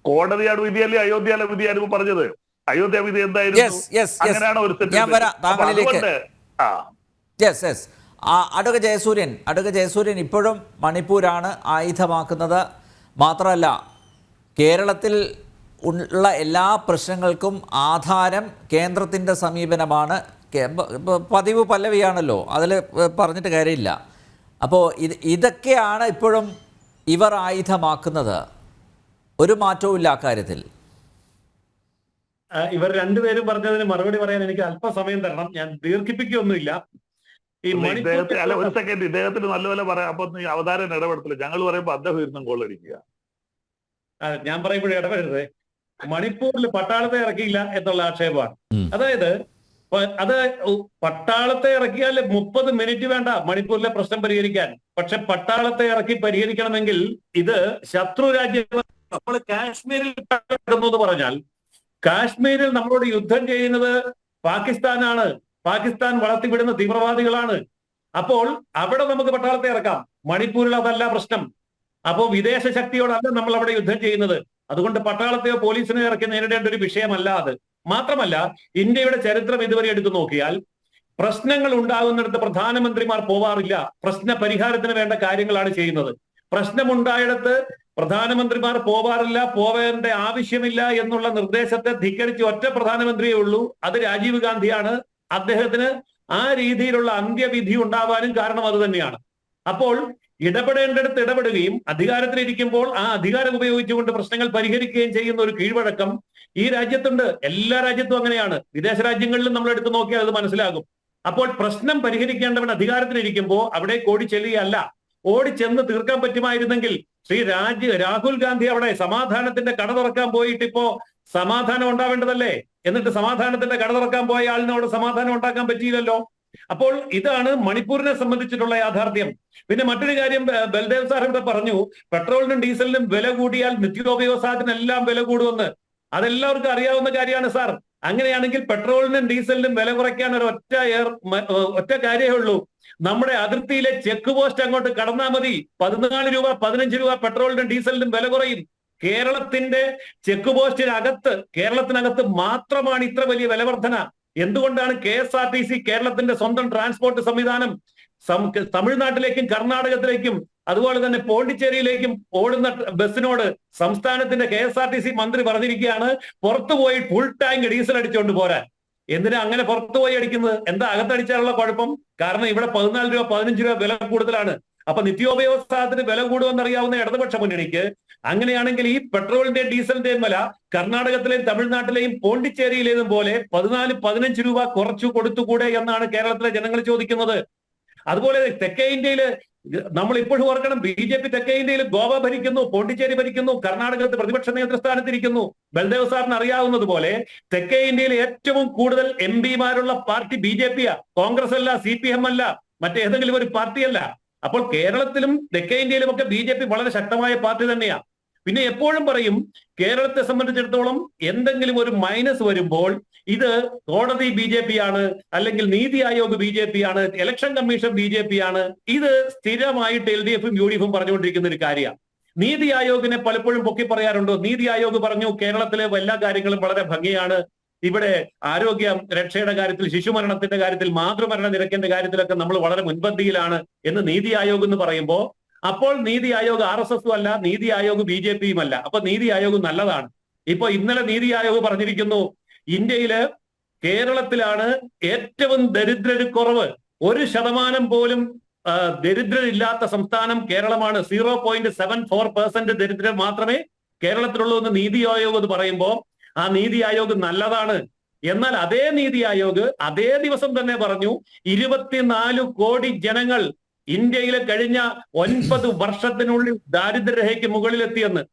കോടതിയാണ് വിധിയല്ലേ അയോധ്യയിലെ വിധിയാണ് പറഞ്ഞത്. അയോധ്യ വിധി എന്തായിരുന്നു? അങ്ങനെയാണ് ഒരു അഡ്വക്കേറ്റ് ജയസൂര്യൻ ഇപ്പോഴും മണിപ്പൂരാണ് ആയുധമാക്കുന്നത്. മാത്രമല്ല, കേരളത്തിൽ ഉള്ള എല്ലാ പ്രശ്നങ്ങൾക്കും ആധാരം കേന്ദ്രത്തിൻ്റെ സമീപനമാണ്. പതിവ് പല്ലവിയാണല്ലോ, അതിൽ പറഞ്ഞിട്ട് കാര്യമില്ല. അപ്പോൾ ഇതൊക്കെയാണ് ഇപ്പോഴും ഇവർ ആയുധമാക്കുന്നത്. ഒരു മാറ്റവും ഇല്ല അക്കാര്യത്തിൽ. ഇവർ രണ്ടുപേരും പറഞ്ഞതിന് മറുപടി പറയാൻ എനിക്ക് അല്പസമയം തരണം. ഞാൻ ദീർഘിപ്പിക്കുകയൊന്നുമില്ല. ഈ ഒരു സെക്കൻഡ്, ഇദ്ദേഹത്തിന് നല്ലപോലെ പറയാം. അപ്പൊ അവതാരം ഇടപെടത്തില്ല. ഞങ്ങൾ പറയുമ്പോൾ അദ്ദേഹം ഇരുന്നും കോളടിക്കുക. ഞാൻ പറയുമ്പോഴേ ഇടപെടരുത്. മണിപ്പൂരിൽ പട്ടാളത്തെ ഇറക്കിയില്ല എന്നുള്ള ആക്ഷേപമാണ്. അതായത് അത് പട്ടാളത്തെ ഇറക്കിയാൽ 30 മിനിറ്റ് വേണ്ട മണിപ്പൂരിലെ പ്രശ്നം പരിഹരിക്കാൻ. പക്ഷെ പട്ടാളത്തെ ഇറക്കി പരിഹരിക്കണമെങ്കിൽ ഇത് ശത്രു രാജ്യം. നമ്മൾ കാശ്മീരിൽ എന്ന് പറഞ്ഞാൽ കാശ്മീരിൽ നമ്മളോട് യുദ്ധം ചെയ്യുന്നത് പാകിസ്ഥാനാണ്. പാകിസ്ഥാൻ വളർത്തിവിടുന്ന തീവ്രവാദികളാണ്. അപ്പോൾ അവിടെ നമുക്ക് പട്ടാളത്തെ ഇറക്കാം. മണിപ്പൂരിൽ അതല്ല പ്രശ്നം. അപ്പോൾ വിദേശ ശക്തിയോടല്ല നമ്മൾ അവിടെ യുദ്ധം ചെയ്യുന്നത്. അതുകൊണ്ട് പട്ടാളത്തെയോ പോലീസിനെയോ ഇറക്കി നേരിടേണ്ട ഒരു വിഷയമല്ല അത്. മാത്രമല്ല, ഇന്ത്യയുടെ ചരിത്രം ഇതുവരെ എടുത്തു നോക്കിയാൽ പ്രശ്നങ്ങൾ ഉണ്ടാകുന്നിടത്ത് പ്രധാനമന്ത്രിമാർ പോവാറില്ല. പ്രശ്ന പരിഹാരത്തിന് വേണ്ട കാര്യങ്ങളാണ് ചെയ്യുന്നത്. പ്രശ്നമുണ്ടായിടത്ത് പ്രധാനമന്ത്രിമാർ പോവാറില്ല, പോവേണ്ട ആവശ്യമില്ല എന്നുള്ള നിർദ്ദേശത്തെ ധിക്കരിച്ച് ഒറ്റ പ്രധാനമന്ത്രിയേ ഉള്ളൂ. അത് രാജീവ് ഗാന്ധിയാണ്. അദ്ദേഹത്തിന് ആ രീതിയിലുള്ള അന്ത്യവിധി ഉണ്ടാവാനും കാരണം അത് തന്നെയാണ്. അപ്പോൾ ഇടപെടേണ്ടടുത്ത് ഇടപെടുകയും അധികാരത്തിലിരിക്കുമ്പോൾ ആ അധികാരം ഉപയോഗിച്ചുകൊണ്ട് പ്രശ്നങ്ങൾ പരിഹരിക്കുകയും ചെയ്യുന്ന ഒരു കീഴ്വഴക്കം ഈ രാജ്യത്തുണ്ട്. എല്ലാ രാജ്യത്തും അങ്ങനെയാണ്. വിദേശ രാജ്യങ്ങളിലും നമ്മൾ എടുത്തു നോക്കിയാൽ അത് മനസ്സിലാകും. അപ്പോൾ പ്രശ്നം പരിഹരിക്കേണ്ടവൻ അധികാരത്തിലിരിക്കുമ്പോൾ അവിടെ ഓടി ചെല്ലുകയല്ല, ഓടിച്ചെന്ന് തീർക്കാൻ പറ്റുമായിരുന്നെങ്കിൽ രാഹുൽ ഗാന്ധി അവിടെ സമാധാനത്തിന്റെ കട തുറക്കാൻ പോയിട്ട് ഇപ്പോ സമാധാനം ഉണ്ടാവേണ്ടതല്ലേ? എന്നിട്ട് സമാധാനത്തിന്റെ കട തുറക്കാൻ പോയ ആളിനോട് സമാധാനം ഉണ്ടാക്കാൻ പറ്റിയില്ലല്ലോ. അപ്പോൾ ഇതാണ് മണിപ്പൂരിനെ സംബന്ധിച്ചിട്ടുള്ള യാഥാർത്ഥ്യം. പിന്നെ മറ്റൊരു കാര്യം ബൽദേവ് സാർ ഇവിടെ പറഞ്ഞു, പെട്രോളിനും ഡീസലിനും വില കൂടിയാൽ നിത്യോപയോഗ സാധനത്തിനെല്ലാം വില കൂടുമെന്ന്. അതെല്ലാവർക്കും അറിയാവുന്ന കാര്യമാണ് സാർ. അങ്ങനെയാണെങ്കിൽ പെട്രോളിനും ഡീസലിനും വില കുറയ്ക്കാൻ ഒറ്റ കാര്യമേ ഉള്ളൂ. നമ്മുടെ അതിർത്തിയിലെ ചെക്ക് പോസ്റ്റ് അങ്ങോട്ട് കടന്നാൽ മതി. 14 രൂപ 15 രൂപ പെട്രോളിനും ഡീസലിനും വില കുറയും. കേരളത്തിന്റെ ചെക്ക് കേരളത്തിനകത്ത് മാത്രമാണ് ഇത്ര വലിയ വില വർധന. എന്തുകൊണ്ടാണ് KSRTC കേരളത്തിന്റെ സ്വന്തം ട്രാൻസ്പോർട്ട് സംവിധാനം തമിഴ്നാട്ടിലേക്കും കർണാടകത്തിലേക്കും അതുപോലെ തന്നെ പോണ്ടിച്ചേരിയിലേക്കും ഓടുന്ന ബസ്സിനോട് സംസ്ഥാനത്തിന്റെ KSRTC മന്ത്രി പറഞ്ഞിരിക്കുകയാണ് പുറത്തുപോയി ഫുൾ ടാങ്ക് ഡീസൽ അടിച്ചുകൊണ്ട് പോരാൻ. എന്തിനാ അങ്ങനെ പുറത്തുപോയി അടിക്കുന്നത്? എന്താ അകത്തടിച്ചാലുള്ള കുഴപ്പം? കാരണം ഇവിടെ 14 രൂപ 15 രൂപ വില കൂടുതലാണ്. അപ്പൊ നിത്യോപയോഗ സാധനത്തിന് വില കൂടുമെന്നറിയാവുന്ന ഇടതുപക്ഷ മുന്നണിക്ക് അങ്ങനെയാണെങ്കിൽ ഈ പെട്രോളിന്റെയും ഡീസലിന്റെയും വില കർണാടകത്തിലെയും തമിഴ്നാട്ടിലെയും പോണ്ടിച്ചേരിയിലേതും പോലെ 14-15 രൂപ കുറച്ചു കൊടുത്തുകൂടെ എന്നാണ് കേരളത്തിലെ ജനങ്ങൾ ചോദിക്കുന്നത്. അതുപോലെ തെക്കേ ഇന്ത്യയില് നമ്മൾ ഇപ്പോഴും ഓർക്കണം, BJP തെക്കേ ഇന്ത്യയിൽ ഗോവ ഭരിക്കുന്നു, പോണ്ടിച്ചേരി ഭരിക്കുന്നു, കർണാടകത്തിൽ പ്രതിപക്ഷ നേതൃസ്ഥാനത്തിരിക്കുന്നു. ബൽദേവ് സാറിന് അറിയാവുന്നതുപോലെ തെക്കേ ഇന്ത്യയിൽ ഏറ്റവും കൂടുതൽ MP-മാരുള്ള പാർട്ടി BJP-യാ, കോൺഗ്രസ് അല്ല, CPM അല്ല, മറ്റേതെങ്കിലും ഒരു പാർട്ടിയല്ല. അപ്പോൾ കേരളത്തിലും തെക്കേ ഇന്ത്യയിലും ഒക്കെ BJP വളരെ ശക്തമായ പാർട്ടി തന്നെയാ. പിന്നെ എപ്പോഴും പറയും കേരളത്തെ സംബന്ധിച്ചിടത്തോളം എന്തെങ്കിലും ഒരു മൈനസ് വരുമ്പോൾ ഇത് കോടതി BJP ആണ്, അല്ലെങ്കിൽ നീതി ആയോഗ് BJP ആണ്, ഇലക്ഷൻ കമ്മീഷൻ BJP ആണ്. ഇത് സ്ഥിരമായിട്ട് LDF-ഉം UDF-ഉം പറഞ്ഞുകൊണ്ടിരിക്കുന്ന ഒരു കാര്യമാണ്. നീതി ആയോഗിനെ പലപ്പോഴും പൊക്കി പറയാറുണ്ടോ? നീതി ആയോഗ് പറഞ്ഞു കേരളത്തിലെ എല്ലാ കാര്യങ്ങളും വളരെ ഭംഗിയാണ്, ഇവിടെ ആരോഗ്യ രക്ഷയുടെ കാര്യത്തിൽ, ശിശുമരണത്തിന്റെ കാര്യത്തിൽ, മാതൃമരണ നിരക്കിന്റെ കാര്യത്തിലൊക്കെ നമ്മൾ വളരെ മുൻപന്തിയിലാണ് എന്ന് നീതി ആയോഗ് എന്ന് പറയുമ്പോൾ, അപ്പോൾ നീതി ആയോഗ് RSS-ഉം അല്ല, നീതി ആയോഗ് BJP-യും അല്ല. അപ്പൊ നീതി ആയോഗ് നല്ലതാണ്. ഇപ്പൊ ഇന്നലെ നീതി ആയോഗ് പറഞ്ഞിരിക്കുന്നു ഇന്ത്യയില് കേരളത്തിലാണ് ഏറ്റവും ദരിദ്രര് കുറവ്. 1% പോലും ദരിദ്രരില്ലാത്ത സംസ്ഥാനം കേരളമാണ്. 0.74% ദരിദ്രർ മാത്രമേ കേരളത്തിലുള്ളൂ എന്ന് നീതി ആയോഗ് എന്ന് പറയുമ്പോൾ ആ നീതി ആയോഗ് നല്ലതാണ്. എന്നാൽ അതേ നീതി ആയോഗ് അതേ ദിവസം തന്നെ പറഞ്ഞു 24 കോടി ജനങ്ങൾ ഇന്ത്യയിലെ കഴിഞ്ഞ 9 വർഷത്തിനുള്ളിൽ ദാരിദ്ര്യരേഖയ്ക്ക് മുകളിലെത്തിയെന്ന്.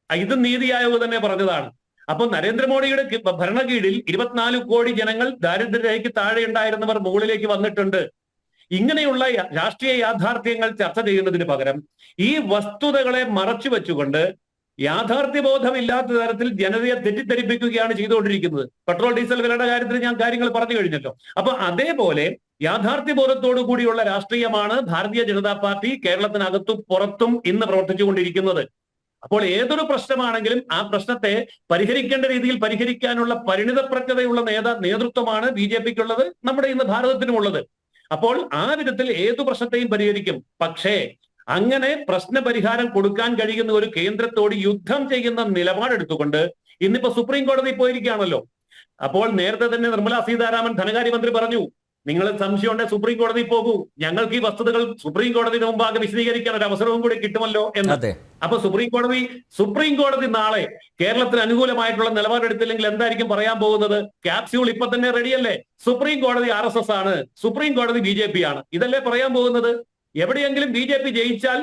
ഇത് നീതി ആയോഗ് തന്നെ പറഞ്ഞതാണ്. അപ്പൊ നരേന്ദ്രമോദിയുടെ ഭരണകീഴിൽ 24 കോടി ജനങ്ങൾ ദാരിദ്ര്യരേഖയ്ക്ക് താഴെ ഉണ്ടായിരുന്നവർ മുകളിലേക്ക് വന്നിട്ടുണ്ട്. ഇങ്ങനെയുള്ള രാഷ്ട്രീയ യാഥാർത്ഥ്യങ്ങൾ ചർച്ച ചെയ്യുന്നതിന് പകരം ഈ വസ്തുതകളെ മറച്ചു വെച്ചുകൊണ്ട് യാഥാർത്ഥ്യബോധമില്ലാത്ത തരത്തിൽ ജനതയെ തെറ്റിദ്ധരിപ്പിക്കുകയാണ് ചെയ്തുകൊണ്ടിരിക്കുന്നത്. പെട്രോൾ ഡീസൽ വിലയുടെ കാര്യത്തിൽ ഞാൻ കാര്യങ്ങൾ പറഞ്ഞു കഴിഞ്ഞല്ലോ. അപ്പൊ അതേപോലെ യാഥാർത്ഥ്യബോധത്തോടു കൂടിയുള്ള രാഷ്ട്രീയമാണ് ഭാരതീയ ജനതാ പാർട്ടി കേരളത്തിനകത്തും പുറത്തും ഇന്ന് പ്രവർത്തിച്ചുകൊണ്ടിരിക്കുന്നത്. അപ്പോൾ ഏതൊരു പ്രശ്നമാണെങ്കിലും ആ പ്രശ്നത്തെ പരിഹരിക്കേണ്ട രീതിയിൽ പരിഹരിക്കാനുള്ള പരിണിതപ്രജ്ഞതയുള്ള നേതൃത്വമാണ് BJP-ക്കുള്ളത്, നമ്മുടെ ഇന്ന് ഭാരതത്തിനുമുള്ളത്. അപ്പോൾ ആ വിധത്തിൽ ഏതു പ്രശ്നത്തെയും പരിഹരിക്കും. പക്ഷേ അങ്ങനെ പ്രശ്ന പരിഹാരം കൊടുക്കാൻ കഴിയുന്ന ഒരു കേന്ദ്രത്തോട് യുദ്ധം ചെയ്യുന്ന നിലപാടെടുത്തുകൊണ്ട് ഇന്നിപ്പോ സുപ്രീം കോടതി പോയിരിക്കുകയാണല്ലോ. അപ്പോൾ നേരത്തെ തന്നെ നിർമ്മലാ സീതാരാമൻ ധനകാര്യമന്ത്രി പറഞ്ഞു, നിങ്ങൾ സംശയം ഉണ്ടെങ്കിൽ സുപ്രീം കോടതി പോകൂ, ഞങ്ങൾക്ക് ഈ വസ്തുതകൾ സുപ്രീം കോടതിയുടെ മുമ്പാകെ വിശദീകരിക്കാൻ ഒരു അവസരവും കൂടി കിട്ടുമല്ലോ എന്ന്. അപ്പൊ സുപ്രീം കോടതി നാളെ കേരളത്തിന് അനുകൂലമായിട്ടുള്ള നിലപാടെടുത്തില്ലെങ്കിൽ എന്തായിരിക്കും പറയാൻ പോകുന്നത്? ക്യാപ്സ്യൂൾ ഇപ്പൊ തന്നെ റെഡിയല്ലേ, സുപ്രീം കോടതി RSS ആണ്, സുപ്രീം കോടതി BJP ആണ്, ഇതല്ലേ പറയാൻ പോകുന്നത്. എവിടെയെങ്കിലും BJP ജയിച്ചാൽ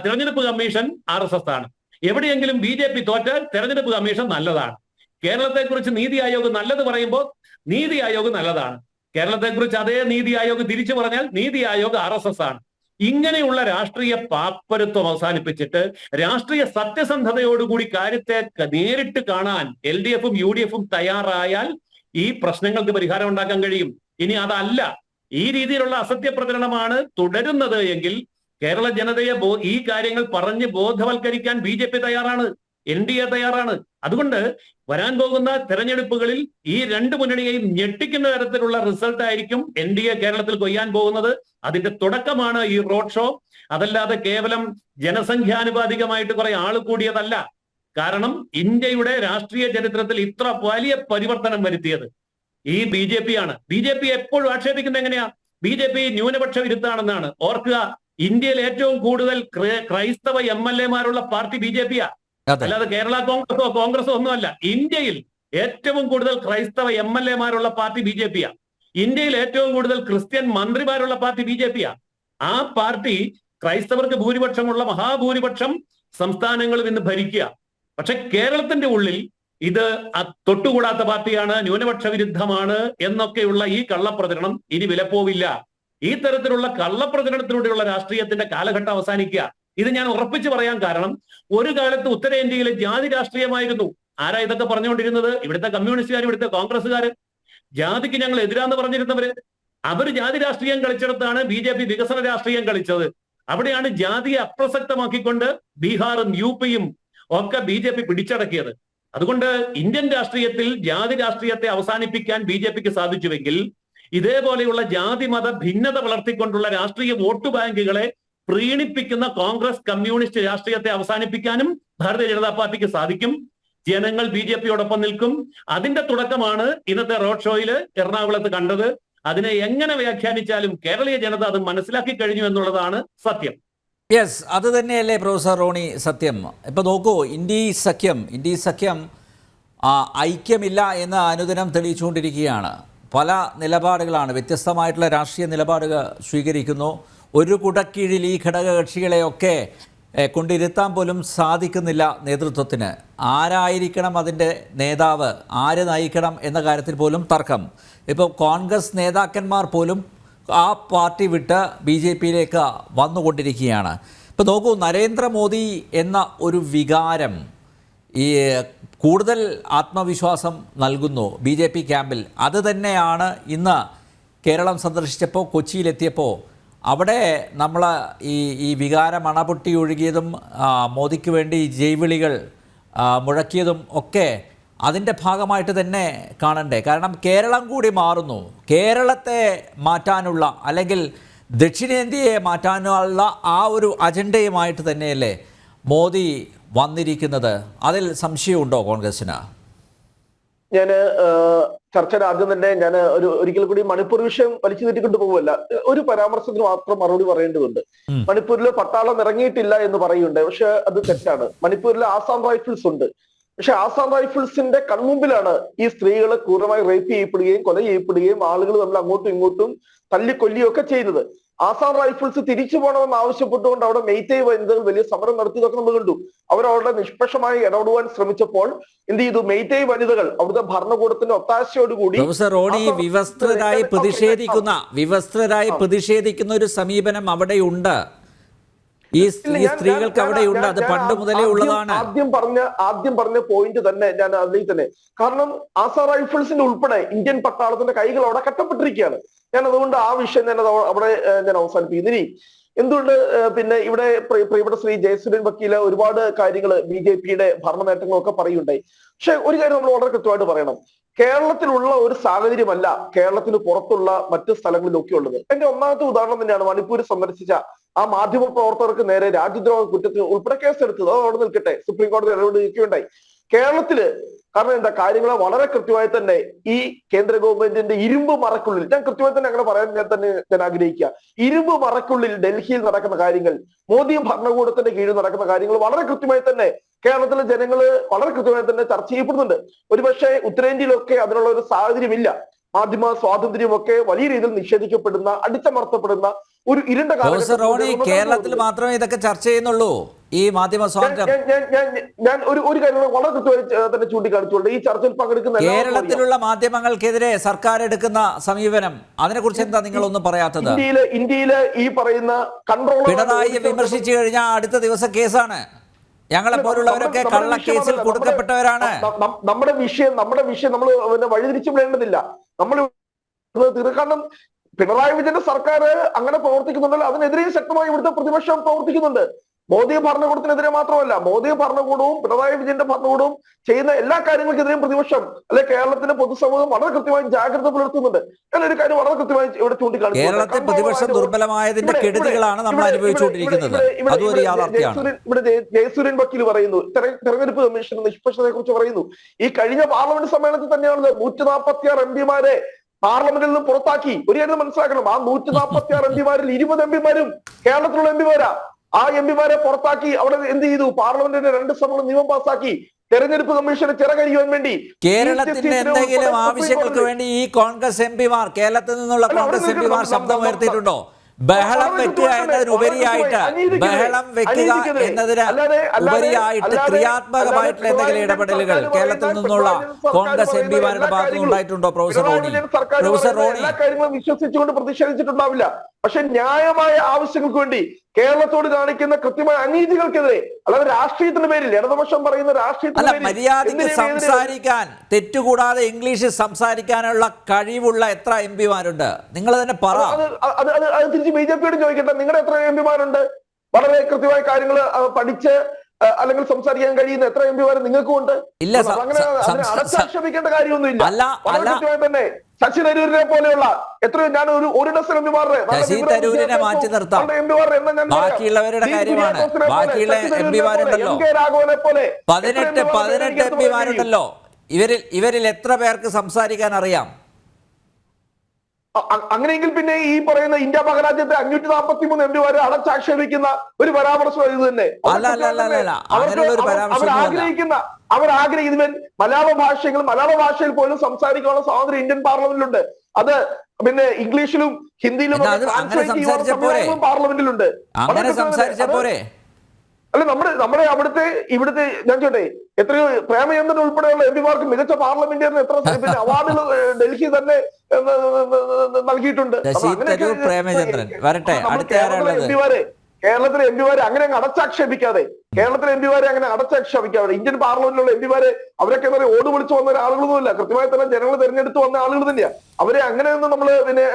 തെരഞ്ഞെടുപ്പ് കമ്മീഷൻ RSS ആണ്, എവിടെയെങ്കിലും BJP തോറ്റാൽ തെരഞ്ഞെടുപ്പ് കമ്മീഷൻ നല്ലതാണ്. കേരളത്തെക്കുറിച്ച് നീതി ആയോഗ് നല്ലത് പറയുമ്പോൾ നീതി ആയോഗ് നല്ലതാണ്, കേരളത്തെക്കുറിച്ച് അതേ നീതി ആയോഗ് തിരിച്ചു പറഞ്ഞാൽ നീതി ആയോഗ് RSS ആണ്. ഇങ്ങനെയുള്ള രാഷ്ട്രീയ പാപ്പരത്വം അവസാനിപ്പിച്ചിട്ട് രാഷ്ട്രീയ സത്യസന്ധതയോടുകൂടി കാര്യത്തെ നേരിട്ട് കാണാൻ LDF-ഉം UDF-ഉം തയ്യാറായാൽ ഈ പ്രശ്നങ്ങൾക്ക് പരിഹാരം ഉണ്ടാക്കാൻ കഴിയും. ഇനി അതല്ല, ഈ രീതിയിലുള്ള അസത്യ പ്രചരണമാണ് തുടരുന്നത് എങ്കിൽ കേരള ജനതയെ ഈ കാര്യങ്ങൾ പറഞ്ഞ് ബോധവൽക്കരിക്കാൻ BJP തയ്യാറാണ്, NDA തയ്യാറാണ്. അതുകൊണ്ട് വരാൻ പോകുന്ന തെരഞ്ഞെടുപ്പുകളിൽ ഈ രണ്ട് മുന്നണിയെയും ഞെട്ടിക്കുന്ന തരത്തിലുള്ള റിസൾട്ട് ആയിരിക്കും NDA കേരളത്തിൽ കൊയ്യാൻ പോകുന്നത്. അതിന്റെ തുടക്കമാണ് ഈ റോഡ് ഷോ. അതല്ലാതെ കേവലം ജനസംഖ്യാനുപാതികമായിട്ട് കുറെ ആൾ കൂടിയതല്ല. കാരണം ഇന്ത്യയുടെ രാഷ്ട്രീയ ചരിത്രത്തിൽ ഇത്ര വലിയ പരിവർത്തനം വരുത്തിയത് ഈ BJP ആണ്. BJP എപ്പോഴും ആക്ഷേപിക്കുന്നത് എങ്ങനെയാ? BJP ന്യൂനപക്ഷ വിരുദ്ധാണെന്നാണ്. ഓർക്കുക, ഇന്ത്യയിൽ ഏറ്റവും കൂടുതൽ ക്രൈസ്തവ MLA-മാരുള്ള പാർട്ടി BJP-യാ. അതെ. അല്ലാതെ കേരള കോൺഗ്രസോ ഒന്നുമല്ല. ഇന്ത്യയിൽ ഏറ്റവും കൂടുതൽ ക്രൈസ്തവ MLA-മാരുള്ള പാർട്ടി BJP-യാ. ഇന്ത്യയിൽ ഏറ്റവും കൂടുതൽ ക്രിസ്ത്യൻ മന്ത്രിമാരുള്ള പാർട്ടി BJP-യാ. ആ പാർട്ടി ക്രൈസ്തവർക്ക് ഭൂരിപക്ഷമുള്ള മഹാഭൂരിപക്ഷം സംസ്ഥാനങ്ങളും ഇന്ന് ഭരിക്കുക. പക്ഷെ കേരളത്തിന്റെ ഉള്ളിൽ ഇത് തൊട്ടുകൂടാത്ത പാർട്ടിയാണ്, ന്യൂനപക്ഷ വിരുദ്ധമാണ് എന്നൊക്കെയുള്ള ഈ കള്ളപ്രചരണം ഇനി വിലപ്പോവില്ല. ഈ തരത്തിലുള്ള കള്ളപ്രചരണത്തിലൂടെയുള്ള രാഷ്ട്രീയത്തിന്റെ കാലഘട്ടം അവസാനിക്കുക. ഇത് ഞാൻ ഉറപ്പിച്ചു പറയാൻ കാരണം, ഒരു കാലത്ത് ഉത്തരേന്ത്യയിലെ ജാതി രാഷ്ട്രീയമായിരുന്നു. ആരാ ഇതൊക്കെ പറഞ്ഞുകൊണ്ടിരുന്നത്? ഇവിടുത്തെ കമ്മ്യൂണിസ്റ്റുകാർ, ഇവിടുത്തെ കോൺഗ്രസ്സുകാർ. ജാതിക്ക് ഞങ്ങൾ എതിരാന്ന് പറഞ്ഞിരുന്നവര്. അവർ ജാതി രാഷ്ട്രീയം കളിച്ചിടത്താണ് BJP വികസന രാഷ്ട്രീയം കളിച്ചത്. അവിടെയാണ് ജാതിയെ അപ്രസക്തമാക്കിക്കൊണ്ട് ബീഹാറും UP-യും ഒക്കെ BJP പിടിച്ചടക്കിയത്. അതുകൊണ്ട് ഇന്ത്യൻ രാഷ്ട്രീയത്തിൽ ജാതി രാഷ്ട്രീയത്തെ അവസാനിപ്പിക്കാൻ BJP-ക്ക് സാധിച്ചുവെങ്കിൽ, ഇതേപോലെയുള്ള ജാതി മത ഭിന്നത വളർത്തിക്കൊണ്ടുള്ള രാഷ്ട്രീയ വോട്ട് ബാങ്കുകളെ പ്രീണിപ്പിക്കുന്ന കോൺഗ്രസ് കമ്മ്യൂണിസ്റ്റ് രാഷ്ട്രീയത്തെ അവസാനിപ്പിക്കാനും ഭാരതീയ ജനതാ പാർട്ടിക്ക് സാധിക്കും. ജനങ്ങൾ BJP-യോടൊപ്പം നിൽക്കും. അതിന്റെ തുടക്കമാണ് ഇന്നത്തെ റോഡ് ഷോയില് എറണാകുളത്ത് കണ്ടത്. അതിനെ എങ്ങനെ വ്യാഖ്യാനിച്ചാലും കേരളീയ ജനത അത് മനസ്സിലാക്കി കഴിഞ്ഞു എന്നുള്ളതാണ് സത്യം. യെസ്, അത് തന്നെയല്ലേ പ്രൊഫസർ റോണി സത്യം. ഇപ്പോൾ നോക്കൂ, ഇന്ത്യ സഖ്യം ഐക്യമില്ല എന്ന് അനുദിനം തെളിയിച്ചുകൊണ്ടിരിക്കുകയാണ്. പല നിലപാടുകളാണ്, വ്യത്യസ്തമായിട്ടുള്ള രാഷ്ട്രീയ നിലപാടുകൾ സ്വീകരിക്കുന്നു. ഒരു കുടക്കീഴിൽ ഈ ഘടകകക്ഷികളെയൊക്കെ കൊണ്ടിരുത്താൻ പോലും സാധിക്കുന്നില്ല നേതൃത്വത്തിന്. ആരായിരിക്കണം അതിൻ്റെ നേതാവ്, ആര് നയിക്കണം എന്ന കാര്യത്തിൽ പോലും തർക്കം. ഇപ്പോൾ കോൺഗ്രസ് നേതാക്കന്മാർ പോലും ആ പാർട്ടി വിട്ട് BJP-യിലേക്ക് വന്നുകൊണ്ടിരിക്കുകയാണ്. ഇപ്പോൾ നോക്കൂ, നരേന്ദ്രമോദി എന്ന ഒരു വികാരം ഈ കൂടുതൽ ആത്മവിശ്വാസം നൽകുന്നു BJP ക്യാമ്പിൽ. അത് തന്നെയാണ് ഇന്ന് കേരളം സന്ദർശിച്ചപ്പോൾ, കൊച്ചിയിലെത്തിയപ്പോൾ അവിടെ നമ്മൾ ഈ വികാരം അണപൊട്ടി ഒഴുകിയതും മോദിക്ക് വേണ്ടി ജയ്വിളികൾ മുഴക്കിയതും ഒക്കെ അതിൻ്റെ ഭാഗമായിട്ട് തന്നെ കാണണ്ടേ? കാരണം കേരളം കൂടി മാറുന്നു. കേരളത്തെ മാറ്റാനുള്ള, അല്ലെങ്കിൽ ദക്ഷിണേന്ത്യയെ മാറ്റാനുള്ള ആ ഒരു അജണ്ടയുമായിട്ട് തന്നെയല്ലേ മോദി വന്നിരിക്കുന്നത്? അതിൽ സംശയമുണ്ടോ കോൺഗ്രസിന്? ഞാൻ ചർച്ചയുടെ ആദ്യം തന്നെ ഞാൻ ഒരിക്കൽ കൂടി മണിപ്പൂർ വിഷയം വലിച്ചു നീട്ടിക്കൊണ്ട് പോകുമല്ല, ഒരു പരാമർശത്തിന് മാത്രം മറുപടി പറയേണ്ടതുണ്ട്. മണിപ്പൂരിൽ പട്ടാളം ഇറങ്ങിയിട്ടില്ല എന്ന് പറയുന്നുണ്ട്, പക്ഷെ അത് തെറ്റാണ്. മണിപ്പൂരിൽ ആസാം റൈഫിൾസ് ഉണ്ട്. പക്ഷെ ആസാം റൈഫിൾസിന്റെ കൺമുമ്പിലാണ് ഈ സ്ത്രീകളെ ക്രൂരമായി റേപ്പ് ചെയ്യപ്പെടുകയും കൊല ചെയ്യപ്പെടുകയും ആളുകൾ തമ്മിൽ അങ്ങോട്ടും ഇങ്ങോട്ടും തല്ലിക്കൊല്ലുകയും ഒക്കെ ചെയ്യുന്നത്. ആസാം റൈഫിൾസ് തിരിച്ചു പോകണമെന്ന് ആവശ്യപ്പെട്ടുകൊണ്ട് അവിടെ മെയ്തേയ് വനിതകൾ വലിയ സമരം നടത്തിയതൊക്കെ നമ്മൾ കണ്ടു. അവരവിടെ നിഷ്പക്ഷമായി ഇടപെടുവാൻ ശ്രമിച്ചപ്പോൾ എന്ത് ചെയ്തു? മെയ്തേയ് വനിതകൾ അവിടുത്തെ ഭരണകൂടത്തിന്റെ ഒത്താശയോടുകൂടി വിവസ്ത്രരായി പ്രതിഷേധിക്കുന്ന ഒരു സമീപനം അവിടെയുണ്ട്. ഈ സ്ത്രീകൾക്ക് അവിടെയുണ്ട്. അത് പണ്ട് മുതലേ ഉള്ളതാണ്. ആദ്യം പറഞ്ഞ പോയിന്റ് തന്നെ ഞാൻ അതിലേക്ക് തന്നെ, കാരണം ആസാം റൈഫിൾസിന്റെ ഉൾപ്പെടെ ഇന്ത്യൻ പട്ടാളത്തിന്റെ കൈകൾ അവിടെ കെട്ടപ്പെട്ടിരിക്കുകയാണ്. ഞാൻ അതുകൊണ്ട് ആ വിഷയം ഞാൻ അവിടെ ഞാൻ അവസാനിപ്പിക്കുന്നു. ഇനി എന്തുകൊണ്ട് പിന്നെ ഇവിടെ പ്രിയപ്പെട്ട ശ്രീ ജയസൂര്യൻ വക്കീല് ഒരുപാട് കാര്യങ്ങൾ BJP-യുടെ ഭരണ നേട്ടങ്ങളൊക്കെ പറയുണ്ടായി. പക്ഷെ ഒരു കാര്യം നമ്മൾ വളരെ കൃത്യമായിട്ട് പറയണം. കേരളത്തിലുള്ള ഒരു സാഹചര്യമല്ല കേരളത്തിന് പുറത്തുള്ള മറ്റ് സ്ഥലങ്ങളിലൊക്കെ ഉള്ളത്. എന്റെ ഒന്നാമത്തെ ഉദാഹരണം തന്നെയാണ് മണിപ്പൂർ സന്ദർശിച്ച ആ മാധ്യമ പ്രവർത്തകർക്ക് നേരെ രാജ്യദ്രോഹ കുറ്റത്തിന് ഉൾപ്പെടെ കേസെടുത്തത്. അത് അവിടെ നിൽക്കട്ടെ, സുപ്രീം കോടതി ഇടപെടുകയുണ്ടായി. കേരളത്തില് കാരണം എന്താ കാര്യങ്ങൾ വളരെ കൃത്യമായി തന്നെ ഈ കേന്ദ്ര ഗവൺമെന്റിന്റെ ഇരുമ്പ് മറക്കുള്ളിൽ, ഞാൻ കൃത്യമായി തന്നെ അങ്ങനെ പറയാൻ ഞാൻ ആഗ്രഹിക്കുക, ഇരുമ്പ് മറക്കുള്ളിൽ ഡൽഹിയിൽ നടക്കുന്ന കാര്യങ്ങൾ, മോദി ഭരണകൂടത്തിന്റെ കീഴിൽ നടക്കുന്ന കാര്യങ്ങൾ വളരെ കൃത്യമായി തന്നെ കേരളത്തിലെ ജനങ്ങള് വളരെ കൃത്യമായി തന്നെ ചർച്ച ചെയ്യപ്പെടുന്നുണ്ട്. ഒരുപക്ഷെ ഉത്തരേന്ത്യയിലൊക്കെ അതിനുള്ള ഒരു സാഹചര്യമില്ല. മാധ്യമ സ്വാതന്ത്ര്യമൊക്കെ വലിയ രീതിയിൽ നിഷേധിക്കപ്പെടുന്ന, അടിച്ചമർത്തപ്പെടുന്ന ഒരു ഇരുണ്ട കാലഘട്ടം. കേരളത്തിൽ മാത്രമേ ഇതൊക്കെ ചർച്ച ചെയ്യുന്നുള്ളൂ ഈ മാധ്യമ സ്വാതന്ത്ര്യം. ഞാൻ ഒരു കാര്യം വളരെ കൃത്യമായി തന്നെ ചൂണ്ടിക്കാണിച്ചുകൊണ്ട് ഈ ചർച്ചയിൽ പങ്കെടുക്കുന്ന കേരളത്തിലുള്ള മാധ്യമങ്ങൾക്കെതിരെ സർക്കാർ എടുക്കുന്ന സമീപനം, അതിനെ കുറിച്ച് എന്താ നിങ്ങളൊന്നും പറയാത്തത്? ഇന്ത്യയില് ഈ പറയുന്ന കൺട്രോളർ പിണറായിയെ വിമർശിച്ചു കഴിഞ്ഞാൽ അടുത്ത ദിവസം കേസാണ്. ഞങ്ങളെ പോലുള്ളവരൊക്കെ കള്ളക്കേസിൽ കൊടുക്കപ്പെട്ടവരാണ്. നമ്മുടെ വിഷയം നമ്മൾ വഴിതിരിച്ചു വിടേണ്ടതില്ല. നമ്മൾ കാരണം പിണറായി വിജയന്റെ സർക്കാർ അങ്ങനെ പ്രവർത്തിക്കുന്നുണ്ടല്ലോ, അതിനെതിരെ ശക്തമായി ഇവിടുത്തെ പ്രതിപക്ഷം പ്രവർത്തിക്കുന്നുണ്ട്. മോദി ഭരണകൂടത്തിനെതിരെ മാത്രമല്ല, മോദി ഭരണകൂടവും പിണറായി വിജയന്റെ ഭരണകൂടവും ചെയ്യുന്ന എല്ലാ കാര്യങ്ങൾക്കെതിരെയും പ്രതിപക്ഷം അല്ലെ കേരളത്തിന്റെ പൊതുസമൂഹം വളരെ കൃത്യമായി ജാഗ്രത പുലർത്തുന്നുണ്ട്. ഞാനൊരു കാര്യം വളരെ കൃത്യമായി ഇവിടെ ചൂണ്ടിക്കാണിച്ചു. കേരളത്തെ പ്രതിപക്ഷം ദുർബലമായതിന്റെ കെടുതികളാണ് നമ്മൾ അനുഭവിച്ചുകൊണ്ടിരിക്കുന്നത്. ഇവിടെ ജയസൂര്യൻ വക്കീൽ പറയുന്നു, തെരഞ്ഞെടുപ്പ് കമ്മീഷൻ നിഷ്പക്ഷതയെ കുറിച്ച് പറയുന്നു. ഈ കഴിഞ്ഞ പാർലമെന്റ് സമ്മേളനത്തിൽ തന്നെയാണ് 146 MP-മാരെ പാർലമെന്റിൽ നിന്ന് പുറത്താക്കി. ഒരു കാര്യം മനസ്സിലാക്കണം, ആ 146 എംപിമാരിൽ 20 എംപിമാരും കേരളത്തിലുള്ള എംപിമാരാ. ആ എംപിമാരെ പുറത്താക്കി അവിടെ എന്ത് ചെയ്തു? പാർലമെന്റിന്റെ 2 സഭകളും നിയമം പാസാക്കി തെരഞ്ഞെടുപ്പ് കമ്മീഷന് ചിറകരിയാൻ വേണ്ടി. കേരളത്തിന്റെ എന്തെങ്കിലും ആവശ്യങ്ങൾക്ക് വേണ്ടി ഈ കോൺഗ്രസ് എംപിമാർ, കേരളത്തിൽ നിന്നുള്ള കോൺഗ്രസ് എംപിമാർ ശബ്ദം ഉയർത്തിയിട്ടുണ്ടോ? ബഹളം വെക്കുക എന്നതിനുപരിയായിട്ട്, ബഹളം വെക്കുക എന്നതിന് ഉപരിയായിട്ട് ക്രിയാത്മകമായിട്ടുള്ള എന്തെങ്കിലും ഇടപെടലുകൾ കേരളത്തിൽ നിന്നുള്ള കോൺഗ്രസ് എംപിമാരുടെ ഭാഗത്ത് ഉണ്ടായിട്ടുണ്ടോ? പ്രൊഫസർ റോണി എല്ലാ കാര്യങ്ങളും വിശ്വസിച്ചുകൊണ്ട് പ്രതിഷേധിച്ചിട്ടുണ്ടാവില്ല. പക്ഷെ ന്യായമായ ആവശ്യങ്ങൾക്ക് വേണ്ടി കേരളത്തോട് കാണിക്കുന്ന കൃത്യമായ അനീതികൾക്കെതിരെ, അല്ലാതെ രാഷ്ട്രീയത്തിന്റെ പേരിൽ ഇടതുപക്ഷം പറയുന്ന രാഷ്ട്രീയത്തിന്റെ പേരിൽ മര്യാദയ്ക്ക് സംസാരിക്കാൻ, തെറ്റുകൂടാതെ ഇംഗ്ലീഷിൽ സംസാരിക്കാനുള്ള കഴിവുള്ള എത്ര എംപിമാരുണ്ട്? നിങ്ങൾ തന്നെ പറ. അത് തിരിച്ച് ബിജെപിയോട് ചോദിക്കട്ടെ, നിങ്ങളുടെ എത്ര എംപിമാരുണ്ട്? വളരെ കൃത്യമായ കാര്യങ്ങൾ പഠിച്ച് അല്ലെങ്കിൽ സംസാരിക്കാൻ കഴിയുന്ന എത്ര എംപിമാർ നിങ്ങൾക്കും ഉണ്ട്? ഇല്ല, അങ്ങനെ അടച്ചാക്ഷേപിക്കേണ്ട കാര്യമൊന്നുമില്ല. കൃത്യമായി തന്നെ ശശി തരൂരിനെ പോലെയുള്ള എത്രയോ, ഞാൻ ഒരു ഡസൻ എംപിമാരുടെ, ശശി തരൂരിനെ മാറ്റി നിർത്താം, ബാക്കിയുള്ളവരുടെ കാര്യമാണ്. ബാക്കിയുള്ള എംപിമാരുണ്ടല്ലോ, 18 എംപിമാരുണ്ടല്ലോ. ഇവരിൽ എത്ര പേർക്ക് സംസാരിക്കാൻ അറിയാം? അങ്ങനെയെങ്കിൽ പിന്നെ ഈ പറയുന്ന ഇന്ത്യ മഹാരാജ്യത്തെ 543 എംപിമാരെ അടച്ചാക്ഷേപിക്കുന്ന ഒരു പരാമർശം ഇത് തന്നെ. അവരാഗ്രഹിക്കുന്ന മലയാള ഭാഷയിൽ പോലും സംസാരിക്കാനുള്ള സ്വാതന്ത്ര്യം ഇന്ത്യൻ പാർലമെന്റിലുണ്ട്. അത് പിന്നെ ഇംഗ്ലീഷിലും ഹിന്ദിയിലും പാർലമെന്റിലുണ്ട്. അല്ല, നമ്മുടെ ഇവിടുത്തെ ഞാൻ ചോട്ടെ, എത്രയോ പ്രേമചന്ദ്രൻ ഉൾപ്പെടെയുള്ള എംപിമാർക്ക് മികച്ച പാർലമെന്റിയറിന് എത്ര പിന്നെ അവാർഡുകൾ ഡൽഹി തന്നെ നൽകിയിട്ടുണ്ട്. കേരളത്തിലെ എംപിമാരെ അങ്ങനെ അടച്ചാക്ഷേപിക്കാതെ, ഇന്ത്യൻ പാർലമെന്റിലുള്ള എംപിമാരെ അവരൊക്കെ എന്താ പറയുക, ഓട് വിളിച്ചു വന്ന ആളുകളൊന്നുമില്ല. കൃത്യമായി തന്നെ ജനങ്ങൾ തെരഞ്ഞെടുത്ത് വന്ന ആളുകൾ തന്നെയാ. അവരെ അങ്ങനെയൊന്നും നമ്മൾ പിന്നെ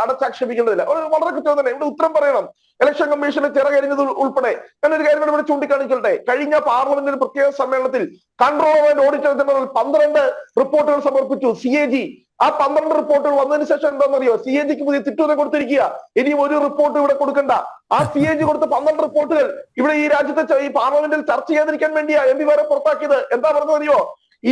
അടച്ചാക്ഷേപിക്കേണ്ടതില്ല. വളരെ കൃത്യമായി തന്നെ ഇവിടെ ഉത്തരം പറയണം. ഇലക്ഷൻ കമ്മീഷന് ചിറകരിഞ്ഞത് ഉൾപ്പെടെ ഞാനൊരു കാര്യം ഇവിടെ ചൂണ്ടിക്കാണിക്കട്ടെ. കഴിഞ്ഞ പാർലമെന്റിന്റെ പ്രത്യേക സമ്മേളനത്തിൽ കൺട്രോളർ ആൻഡ് ഓഡിറ്റർ ജനറൽ 12 റിപ്പോർട്ടുകൾ സമർപ്പിച്ചു. CAG ആ 12 റിപ്പോർട്ടുകൾ വന്നതിന് ശേഷം എന്താണെന്നറിയോ? CAG പുതിയ തിട്ടൂരെ കൊടുത്തിരിക്കുക. ഇനിയും ഒരു റിപ്പോർട്ട് ഇവിടെ കൊടുക്കണ്ട. ആ CAG കൊടുത്ത 12 റിപ്പോർട്ടുകൾ ഇവിടെ ഈ രാജ്യത്തെ ഈ പാർലമെന്റിൽ ചർച്ച ചെയ്യാതിരിക്കാൻ വേണ്ടിയാ എംപിമാരെ പുറത്താക്കിയത്. എന്താ പറഞ്ഞതറിയോ?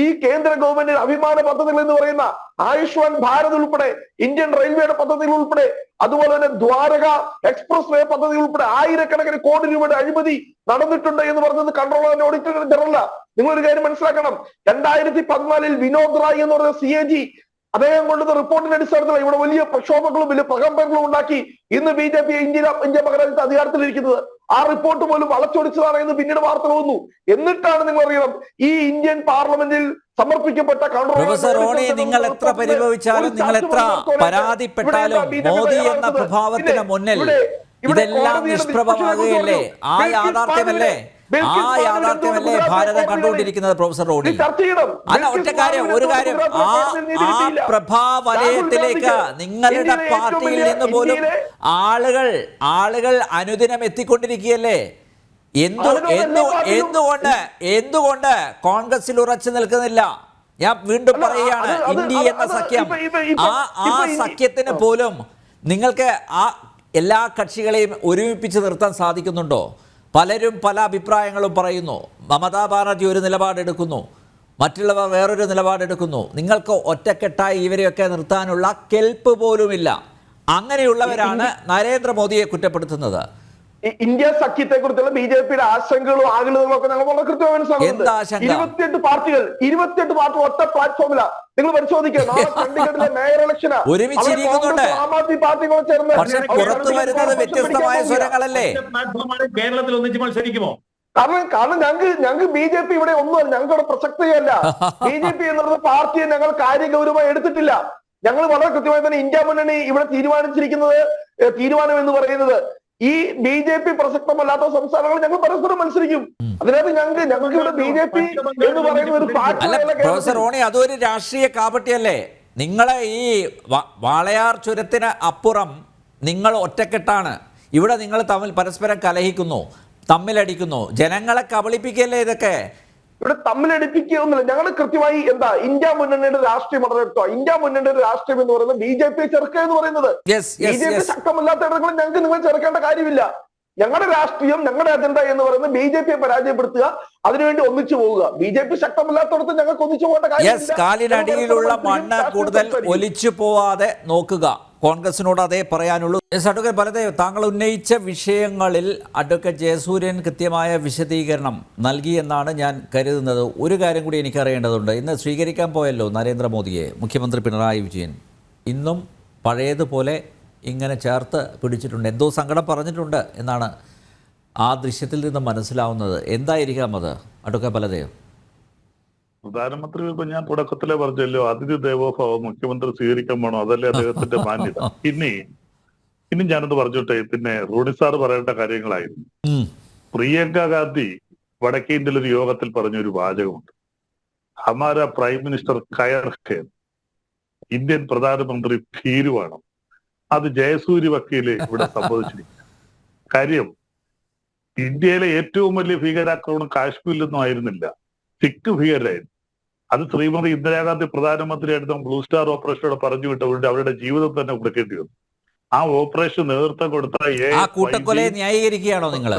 ഈ കേന്ദ്ര ഗവൺമെന്റിന്റെ അഭിമാന പദ്ധതികൾ എന്ന് പറയുന്ന ആയുഷ്മാൻ ഭാരത് ഉൾപ്പെടെ, ഇന്ത്യൻ റെയിൽവേയുടെ പദ്ധതികൾ ഉൾപ്പെടെ, അതുപോലെ തന്നെ ദ്വാരക എക്സ്പ്രസ് വേ പദ്ധതി ഉൾപ്പെടെ ആയിരക്കണക്കിന് കോടി രൂപയുടെ അഴിമതി നടന്നിട്ടുണ്ട് എന്ന് പറഞ്ഞത് കൺട്രോളർ ആൻഡ് ഓഡിറ്റർ ജനറലാ. നിങ്ങളൊരു കാര്യം മനസ്സിലാക്കണം, 2014 വിനോദ് റായ് എന്ന് പറയുന്ന CAG അദ്ദേഹം കൊണ്ടുവന്ന റിപ്പോർട്ടിന്റെ അടിസ്ഥാനത്തിൽ ഇവിടെ വലിയ പ്രക്ഷോഭങ്ങളും വലിയ പ്രകമ്പനങ്ങളും ഉണ്ടാക്കി ഇന്ന് BJP ഇന്ത്യ മഹാരാജ്യത്ത് അധികാരത്തിലിരിക്കുന്നത്. ആ റിപ്പോർട്ട് പോലും വളച്ചൊടിച്ചതാണ് എന്ന് പിന്നീട് വാർത്തകൾ വന്നു. എന്നിട്ടാണ് നിങ്ങൾ അറിയണം ഈ ഇന്ത്യൻ പാർലമെന്റിൽ സമർപ്പിക്കപ്പെട്ട പ്രൊഫസർ റോണി, നിങ്ങൾ എത്ര പരിഭവിച്ചാലും, നിങ്ങൾ എത്ര പരാതിപ്പെട്ടാലും മോദി എന്ന പ്രഭാവത്തിന് മുന്നിൽ ഇതെല്ലാം നിഷ്പ്രഭമാകുകയല്ലേ? ആ യാഥാർത്ഥ്യമല്ലേ ഭാരതം കണ്ടുകൊണ്ടിരിക്കുന്നത്? പ്രൊഫസർ റോണി, അല്ല, ഒരു കാര്യം, ആ പ്രഭാവലയത്തിലേക്ക് നിങ്ങളുടെ പാർട്ടിയിൽ നിന്ന് പോലും ആളുകൾ അനുദിനം എത്തിക്കൊണ്ടിരിക്കുകയല്ലേ? എന്തുകൊണ്ട് കോൺഗ്രസിൽ ഉറച്ചു നിൽക്കുന്നില്ല? ഞാൻ വീണ്ടും പറയുകയാണ്, ഇന്ത്യ എന്ന സഖ്യം, ആ സഖ്യത്തിന് പോലും നിങ്ങൾക്ക് ആ എല്ലാ കക്ഷികളെയും ഒരുമിപ്പിച്ച് നിർത്താൻ സാധിക്കുന്നുണ്ടോ? പലരും പല അഭിപ്രായങ്ങളും പറയുന്നു. മമതാ ബാനർജി ഒരു നിലപാടെടുക്കുന്നു, മറ്റുള്ളവർ വേറൊരു നിലപാടെടുക്കുന്നു. നിങ്ങൾക്ക് ഒറ്റക്കെട്ടായി ഇവരെയൊക്കെ നിർത്താനുള്ള കെൽപ്പ് പോലുമില്ല. അങ്ങനെയുള്ളവരാണ് നരേന്ദ്രമോദിയെ കുറ്റപ്പെടുത്തുന്നത്. ഇന്ത്യ സഖ്യത്തെ കുറിച്ചുള്ള BJPയുടെ ആശങ്കകളും ആകുലതകളും ഒക്കെ ഞങ്ങൾ വളരെ കൃത്യമായി മനസ്സിലാക്കുന്നുണ്ട്. 28 പാർട്ടികൾ ഒറ്റ പ്ലാറ്റ്ഫോമില. നിങ്ങൾ പരിശോധിക്കുക, നാളെ ചണ്ഡീഗഡിലെ മേയർ ഇലക്ഷന് ആം ആദ്മി പാർട്ടികളും ചേർന്ന് കേരളത്തിൽ ഒന്നിച്ച് മത്സരിക്കുമോ? കാരണം ഞങ്ങൾക്ക് BJP ഇവിടെ ഒന്നുമല്ല, ഞങ്ങളുടെ പ്രസക്തിയല്ല. BJP എന്നുള്ള പാർട്ടിയെ ഞങ്ങൾ കാര്യഗൗരവമായി എടുത്തിട്ടില്ല. ഞങ്ങൾ വളരെ കൃത്യമായി തന്നെ ഇന്ത്യ മുന്നണി ഇവിടെ തീരുമാനം എന്ന് പറയുന്നത് ഈ BJP പ്രസക്തമല്ലാത്ത സംസ്ഥാനങ്ങൾ ഞങ്ങൾ പരസ്പരം മത്സരിക്കും. അതിനകത്ത് ഞങ്ങൾക്ക് ഇവിടെ BJP എന്ന് പറയുന്ന ഒരു പ്രൊഫസർ റോണി, അതൊരു രാഷ്ട്രീയ കാപട്യല്ലേ? നിങ്ങളെ ഈ വാളയാർ ചുരത്തിന് അപ്പുറം നിങ്ങൾ ഒറ്റക്കെട്ടാണ്. ഇവിടെ നിങ്ങൾ തമ്മിൽ പരസ്പരം കലഹിക്കുന്നു, തമ്മിലടിക്കുന്നു, ജനങ്ങളെ കബളിപ്പിക്കല്ലേ ഇതൊക്കെ? ഇവിടെ തമ്മിലടിപ്പിക്കുകയൊന്നുമില്ല. ഞങ്ങൾ കൃത്യമായി ഇന്ത്യ മുന്നണിയുടെ രാഷ്ട്രീയം വളരെ വ്യക്തമാണ്. ഇന്ത്യ മുന്നണിയുടെ രാഷ്ട്രീയം എന്ന് പറയുന്നത് BJP ചെറുക്കുക എന്ന് പറയുന്നത്. BJP ശക്തമല്ലാത്ത ഇടങ്ങളിൽ ഞങ്ങൾക്ക് നിങ്ങൾ ചെറുക്കേണ്ട കാര്യമില്ല. ഞങ്ങളുടെ രാഷ്ട്രീയം, ഞങ്ങളുടെ അജണ്ട എന്ന് പറയുന്നത് BJP പരാജയപ്പെടുത്തുക, അതിനുവേണ്ടി ഒന്നിച്ചു പോവുക. BJP ശക്തമല്ലാത്തടത്ത് ഞങ്ങൾക്ക് ഒന്നിച്ചു പോകേണ്ട യെസ്, കാലിനടിയിലുള്ള മണ്ണ് കൂടുതൽ ഒലിച്ചു പോവാതെ നോക്കുക. കോൺഗ്രസിനോട് അതേ പറയാനുള്ളൂ. യെസ്, അഡ്വക്കേറ്റ് ബലദേവ്, താങ്കൾ ഉന്നയിച്ച വിഷയങ്ങളിൽ അഡ്വക്കേറ്റ് ജയസൂര്യൻ കൃത്യമായ വിശദീകരണം നൽകി എന്നാണ് ഞാൻ കരുതുന്നത്. ഒരു കാര്യം കൂടി എനിക്കറിയേണ്ടതുണ്ട്. ഇന്ന് സ്വീകരിക്കാൻ പോയല്ലോ നരേന്ദ്രമോദിയെ മുഖ്യമന്ത്രി പിണറായി വിജയൻ. ഇന്നും പഴയതുപോലെ ഇങ്ങനെ ചേർത്ത് പിടിച്ചിട്ടുണ്ട്, എന്തോ സങ്കടം പറഞ്ഞിട്ടുണ്ട് എന്നാണ് ആ ദൃശ്യത്തിൽ നിന്ന് മനസ്സിലാവുന്നത്. എന്തായിരിക്കാം അത്, അഡ്വക്കേറ്റ് ബലദേവ്? പ്രധാനമന്ത്രി ഇപ്പൊ ഞാൻ തുടക്കത്തിലെ പറഞ്ഞല്ലോ, അതിഥി ദേവോഭവ, മുഖ്യമന്ത്രി സ്വീകരിക്കാൻ വേണോ, അതല്ലേ അദ്ദേഹത്തിന്റെ മാന്യത. ഇനി ഞാനത് പറഞ്ഞോട്ടെ. പിന്നെ റോണി സാർ പറയേണ്ട കാര്യങ്ങളായിരുന്നു. പ്രിയങ്ക ഗാന്ധി വടക്കേ ഇന്ത്യയിൽ ഒരു യോഗത്തിൽ പറഞ്ഞൊരു വാചകമുണ്ട്, ഹമാര പ്രൈം മിനിസ്റ്റർ കയർ ഹേ, ഇന്ത്യൻ പ്രധാനമന്ത്രി ഭീരുവാണ്. അത് ജയസൂര്യ വക്കീല് ഇവിടെ സംഭവിച്ചിരിക്കുന്നു. കാര്യം, ഇന്ത്യയിലെ ഏറ്റവും വലിയ ഭീകരാക്രമണം കാശ്മീരിൽ നിന്നും ആയിരുന്നില്ല, സിഖ് ഭീകരായിരുന്നു. അത് ശ്രീമതി ഇന്ദിരാഗാന്ധി പ്രധാനമന്ത്രിയായിരുന്നു ബ്ലൂ സ്റ്റാർ ഓപ്പറേഷനോട് പറഞ്ഞു വിട്ടുകൊണ്ട് അവരുടെ ജീവിതം തന്നെ കൊടുക്കേണ്ടി വന്നു. ആ ഓപ്പറേഷൻ നേതൃത്വം കൊടുത്ത കൂട്ടക്കൊലയെ ന്യായീകരിക്കുകയാണോ നിങ്ങൾ?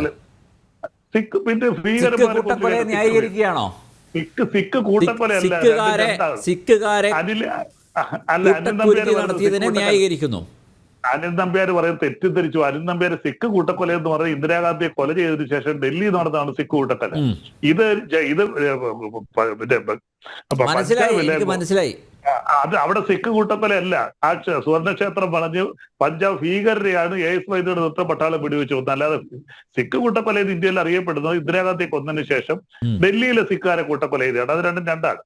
സിഖ് പിന്നെ ഭീകരന്മാരെ ന്യായീകരിക്കുകയാണോ? സിഖ് കൂട്ടക്കൊലയല്ല, സിഖുകാരെ നടത്തിയതിനെ ന്യായീകരിക്കുന്നു. അനിൽ നമ്പ്യാർ പറയുന്നത് തെറ്റിദ്ധരിച്ചു. അനിൽ നമ്പ്യാർ സിഖ് കൂട്ടക്കൊല എന്ന് പറഞ്ഞാൽ ഇന്ദിരാഗാന്ധിയെ കൊല ചെയ്തതിനു ശേഷം ഡൽഹിയിൽ നടന്നതാണ് സിഖ് കൂട്ടക്കൊല. ഇത് മനസ്സിലായി. അത് അവിടെ സിഖ് കൂട്ടക്കൊലയല്ല. ആ സുവർണക്ഷേത്രം പറഞ്ഞ് പഞ്ചാബ് ഭീകരരെയാണ് AS വൈദ്യയുടെ നേതൃത്വം പട്ടാളം വെടിവെച്ചു കൊന്നത്. അല്ലാതെ സിഖ് കൂട്ടക്കൊല എന്ന് ഇന്ത്യയിൽ അറിയപ്പെടുന്നത് ഇന്ദിരാഗാന്ധിയെ കൊന്നതിന് ശേഷം ഡൽഹിയിലെ സിഖുകാരെ കൂട്ടക്കൊല ചെയ്തതാണ്. അത് രണ്ടും രണ്ടാണ്.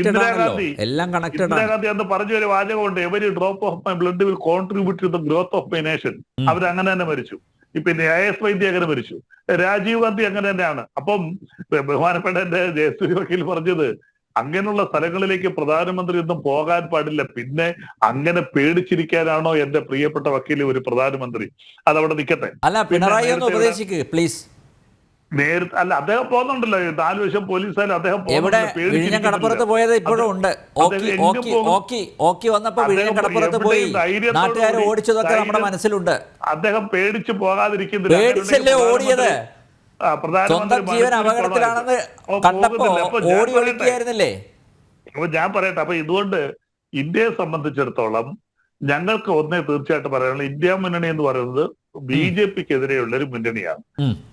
ഇന്ദിരാഗാന്ധി അന്ന് പറഞ്ഞൊരു വാചകമുണ്ട്, every drop of my blood will contribute to the growth of my nation. അവരങ്ങനെ തന്നെ മരിച്ചു. പിന്നെ AS വൈദ്യ അങ്ങനെ മരിച്ചു. രാജീവ് ഗാന്ധി അങ്ങനെ തന്നെയാണ്. അപ്പം ബഹുമാനപ്പെട്ട എന്റെ ജയസൂര്യ വക്കീൽ പറഞ്ഞത്, അങ്ങനെയുള്ള സ്ഥലങ്ങളിലേക്ക് പ്രധാനമന്ത്രി ഒന്നും പോകാൻ പാടില്ല. പിന്നെ അങ്ങനെ പേടിച്ചിരിക്കാനാണോ എന്റെ പ്രിയപ്പെട്ട വക്കീൽ ഒരു പ്രധാനമന്ത്രി? അതവിടെ നിൽക്കട്ടെ. അല്ല, പിണറായി ഒന്ന് ഉപദേശിക്ക് പ്ലീസ്. നേരത്തെ അല്ല, അദ്ദേഹം പോകുന്നുണ്ടല്ലോ, 4 വർഷം പോലീസായാലും അദ്ദേഹം കടപ്പുറത്ത് പോയത് ഇപ്പോഴും ഉണ്ട്. വന്നപ്പോ കടപ്പുറത്ത് പോയി നാട്ടുകാർ ഓടിച്ചതൊക്കെ നമ്മുടെ മനസ്സിലുണ്ട്. അദ്ദേഹം പേടിച്ചു പോകാതിരിക്കുന്നില്ല. പേടിച്ചല്ലേ ഓടിയത്? സ്വന്തം ജീവൻ അപകടത്തിലാണെന്ന് കണ്ടപ്പോ ഓടി ഒളിക്കുകയായിരുന്നില്ലേ? അപ്പൊ ഞാൻ പറയട്ടെ. അപ്പൊ ഇതുകൊണ്ട് ഇന്ത്യയെ സംബന്ധിച്ചിടത്തോളം ഞങ്ങൾക്ക് ഒന്നേ തീർച്ചയായിട്ടും പറയാനുള്ളത്, ഇന്ത്യ മുന്നണി എന്ന് പറയുന്നത് BJPക്കെതിരെയുള്ള ഒരു മുന്നണിയാണ്.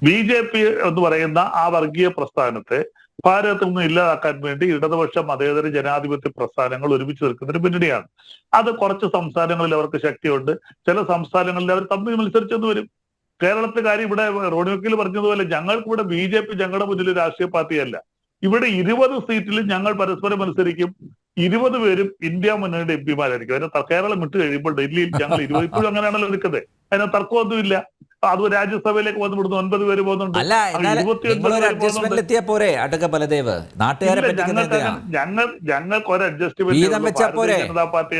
BJP എന്ന് പറയുന്ന ആ വർഗീയ പ്രസ്ഥാനത്തെ ഭാരതത്തിൽ നിന്ന് ഇല്ലാതാക്കാൻ വേണ്ടി ഇടതുപക്ഷ മതേതര ജനാധിപത്യ പ്രസ്ഥാനങ്ങൾ ഒരുമിച്ച് നിൽക്കുന്ന ഒരു മുന്നണിയാണ്. അത് കുറച്ച് സംസ്ഥാനങ്ങളിൽ അവർക്ക് ശക്തിയുണ്ട്, ചില സംസ്ഥാനങ്ങളിൽ അവർ തമ്മിൽ മത്സരിച്ചെന്ന് വരും. കേരളത്തിലെ കാര്യം ഇവിടെ റോണി വക്കീൽ പറഞ്ഞതുപോലെ, ഞങ്ങൾക്ക് ഇവിടെ BJP ഞങ്ങളുടെ മുന്നിൽ രാഷ്ട്രീയ പാർട്ടിയല്ല. ഇവിടെ 20 സീറ്റിലും ഞങ്ങൾ പരസ്പരം മത്സരിക്കും. 20 പേരും ഇന്ത്യ മുന്നണിയുടെ MP മാരായിരിക്കും. അതിന് കേരളം വിട്ട് കഴിയുമ്പോൾ ഡൽഹിയിൽ ഞങ്ങൾ 20 ഇപ്പോഴും അങ്ങനെയാണല്ലോ നിൽക്കുന്നത്. അതിന് തർക്കമൊന്നുമില്ല. അത് രാജ്യസഭയിലേക്ക് വന്ന് വിടുന്നു, 9 പേര് പോകുന്നുണ്ട്. ഞങ്ങൾക്ക് ഒരു അഡ്ജസ്റ്റ്മെന്റ് ജനതാ പാർട്ടി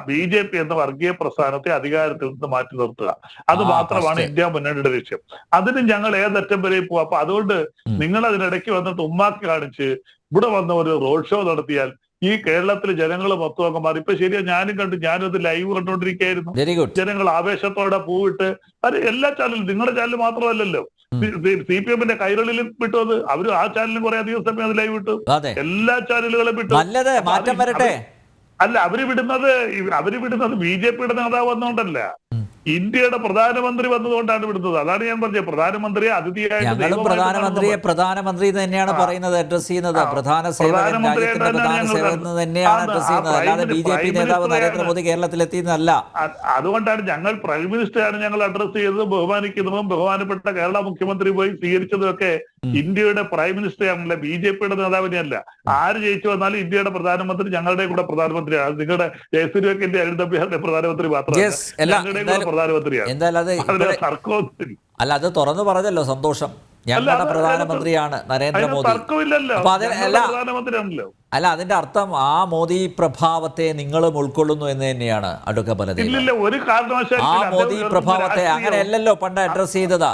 BJP എന്ന വർഗീയ പ്രസ്ഥാനത്തെ അധികാരത്തിൽ നിന്ന് മാറ്റി നിർത്തുക, അത് മാത്രമാണ് ഇന്ത്യ മുന്നണിയുടെ ലക്ഷ്യം. അതിന് ഞങ്ങൾ ഏതറ്റം വരെ പോവാം. അപ്പൊ അതുകൊണ്ട് നിങ്ങൾ അതിനിടയ്ക്ക് വന്നിട്ട് ഉമ്മാക്കി കാണിച്ച് ഇവിടെ വന്ന ഒരു റോഡ് ഷോ നടത്തിയാൽ ഈ കേരളത്തിലെ ജനങ്ങൾ മൊത്തമൊക്കെ മാറി. ഇപ്പൊ ശരിയാ, ഞാനത് ലൈവ് കണ്ടോണ്ടിരിക്കുകയായിരുന്നു. ജനങ്ങൾ ആവേശത്തോടെ പൂവിട്ട്, അത് എല്ലാ ചാനലും, നിങ്ങളുടെ ചാനൽ മാത്രമല്ലല്ലോ, CPM-ന്റെ കൈരളിലും വിട്ടു. അത് അവര് ആ ചാനലിലും കുറെ അധികം സമയം അത് ലൈവ് വിട്ടു, എല്ലാ ചാനലുകളും വിട്ടു. അല്ല, അവര് വിടുന്നത് BJPയുടെ നേതാവ് വന്നുകൊണ്ടല്ല, ഇന്ത്യയുടെ പ്രധാനമന്ത്രി വന്നതുകൊണ്ടാണ് വിടുന്നത്. അതാണ് ഞാൻ പറഞ്ഞത്. പ്രധാനമന്ത്രിയെ അതിഥിയായിട്ട് പ്രധാനമന്ത്രി തന്നെയാണ് പറയുന്നത്, അഡ്രസ് ചെയ്യുന്നത്. അല്ലാതെ BJP നേതാവ് നരേന്ദ്രമോദി കേരളത്തിലെത്തിയെന്നല്ല. അതുകൊണ്ടാണ് ഞങ്ങൾ പ്രൈം മിനിസ്റ്ററാണ് ഞങ്ങൾ അഡ്രസ് ചെയ്തതും ബഹുമാനിക്കുന്നതും ബഹുമാനപ്പെട്ട കേരള മുഖ്യമന്ത്രി പോയി സ്വീകരിച്ചതും ഒക്കെ ഇന്ത്യയുടെ പ്രൈം മിനിസ്റ്ററാണല്ല, BJPയുടെ നേതാവിനെയല്ല. ആര് ജയിച്ചു വന്നാലും ഇന്ത്യയുടെ പ്രധാനമന്ത്രി ഞങ്ങളുടെ കൂടെ പ്രധാനമന്ത്രിയാണ്. നിങ്ങളുടെ ജയസൂര്യ വക്കീലിന്റെ അനിൽ നമ്പ്യാരുടെ പ്രധാനമന്ത്രി മാത്രമല്ല, അല്ല, അത് തുറന്നു പറഞ്ഞല്ലോ, സന്തോഷം. ഞങ്ങളുടെ പ്രധാനമന്ത്രിയാണ് നരേന്ദ്രമോദി. അല്ല, അതിന്റെ അർത്ഥം ആ മോദി പ്രഭാവത്തെ നിങ്ങളും ഉൾക്കൊള്ളുന്നു എന്ന് തന്നെയാണ് അഡ്വക്കേറ്റ് ബലദേവ്. ആ മോദി പ്രഭാവത്തെ അങ്ങനെയല്ലല്ലോ പണ്ട് അഡ്രസ് ചെയ്തതാ,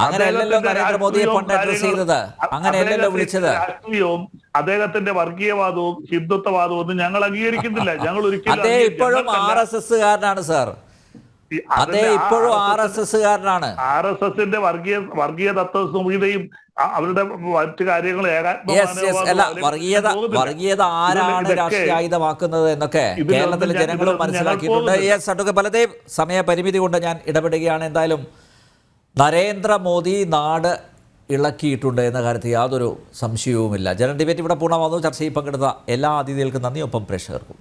അങ്ങനെയല്ലല്ലോ നരേന്ദ്രമോദിയെ പണ്ട് അഡ്രസ് ചെയ്തത്, അങ്ങനെയല്ലല്ലോ വിളിച്ചത്. രാഷ്ട്രീയവും അദ്ദേഹത്തിന്റെ വർഗീയവാദവും ഹിന്ദുത്വവാദവും ഒന്നും ഞങ്ങൾ അംഗീകരിക്കുന്നില്ല. ഞങ്ങൾ ഒരിക്കലും ഇപ്പോഴും RSS കാരനാണ് സാർ. അതേ ഇപ്പോഴും RSSകാരനാണ്. RSSന്റെ വർഗീയ തത്വസംഹിതയും അവരുടെ മറ്റു കാര്യങ്ങൾ അല്ല, വർഗീയത ആരാണ് രാഷ്ട്രീയായുധമാക്കുന്നത് എന്നൊക്കെ കേരളത്തിലെ ജനങ്ങളും മനസ്സിലാക്കിയിട്ടുണ്ട്. അഡ്വക്കേറ്റ് ബലദേവ്, സമയപരിമിതി കൊണ്ട് ഞാൻ ഇടപെടുകയാണ്. എന്തായാലും നരേന്ദ്രമോദി നാട് ഇളക്കിയിട്ടുണ്ട് എന്ന കാര്യത്തിൽ യാതൊരു സംശയവുമില്ല. ജനറൽ ഡിബേറ്റ് ഇവിടെ പൂർണ്ണമാകുന്നു. ചർച്ചയിൽ പങ്കെടുത്ത എല്ലാ അതിഥികൾക്കും നന്ദി, ഒപ്പം പ്രേക്ഷകർക്കും.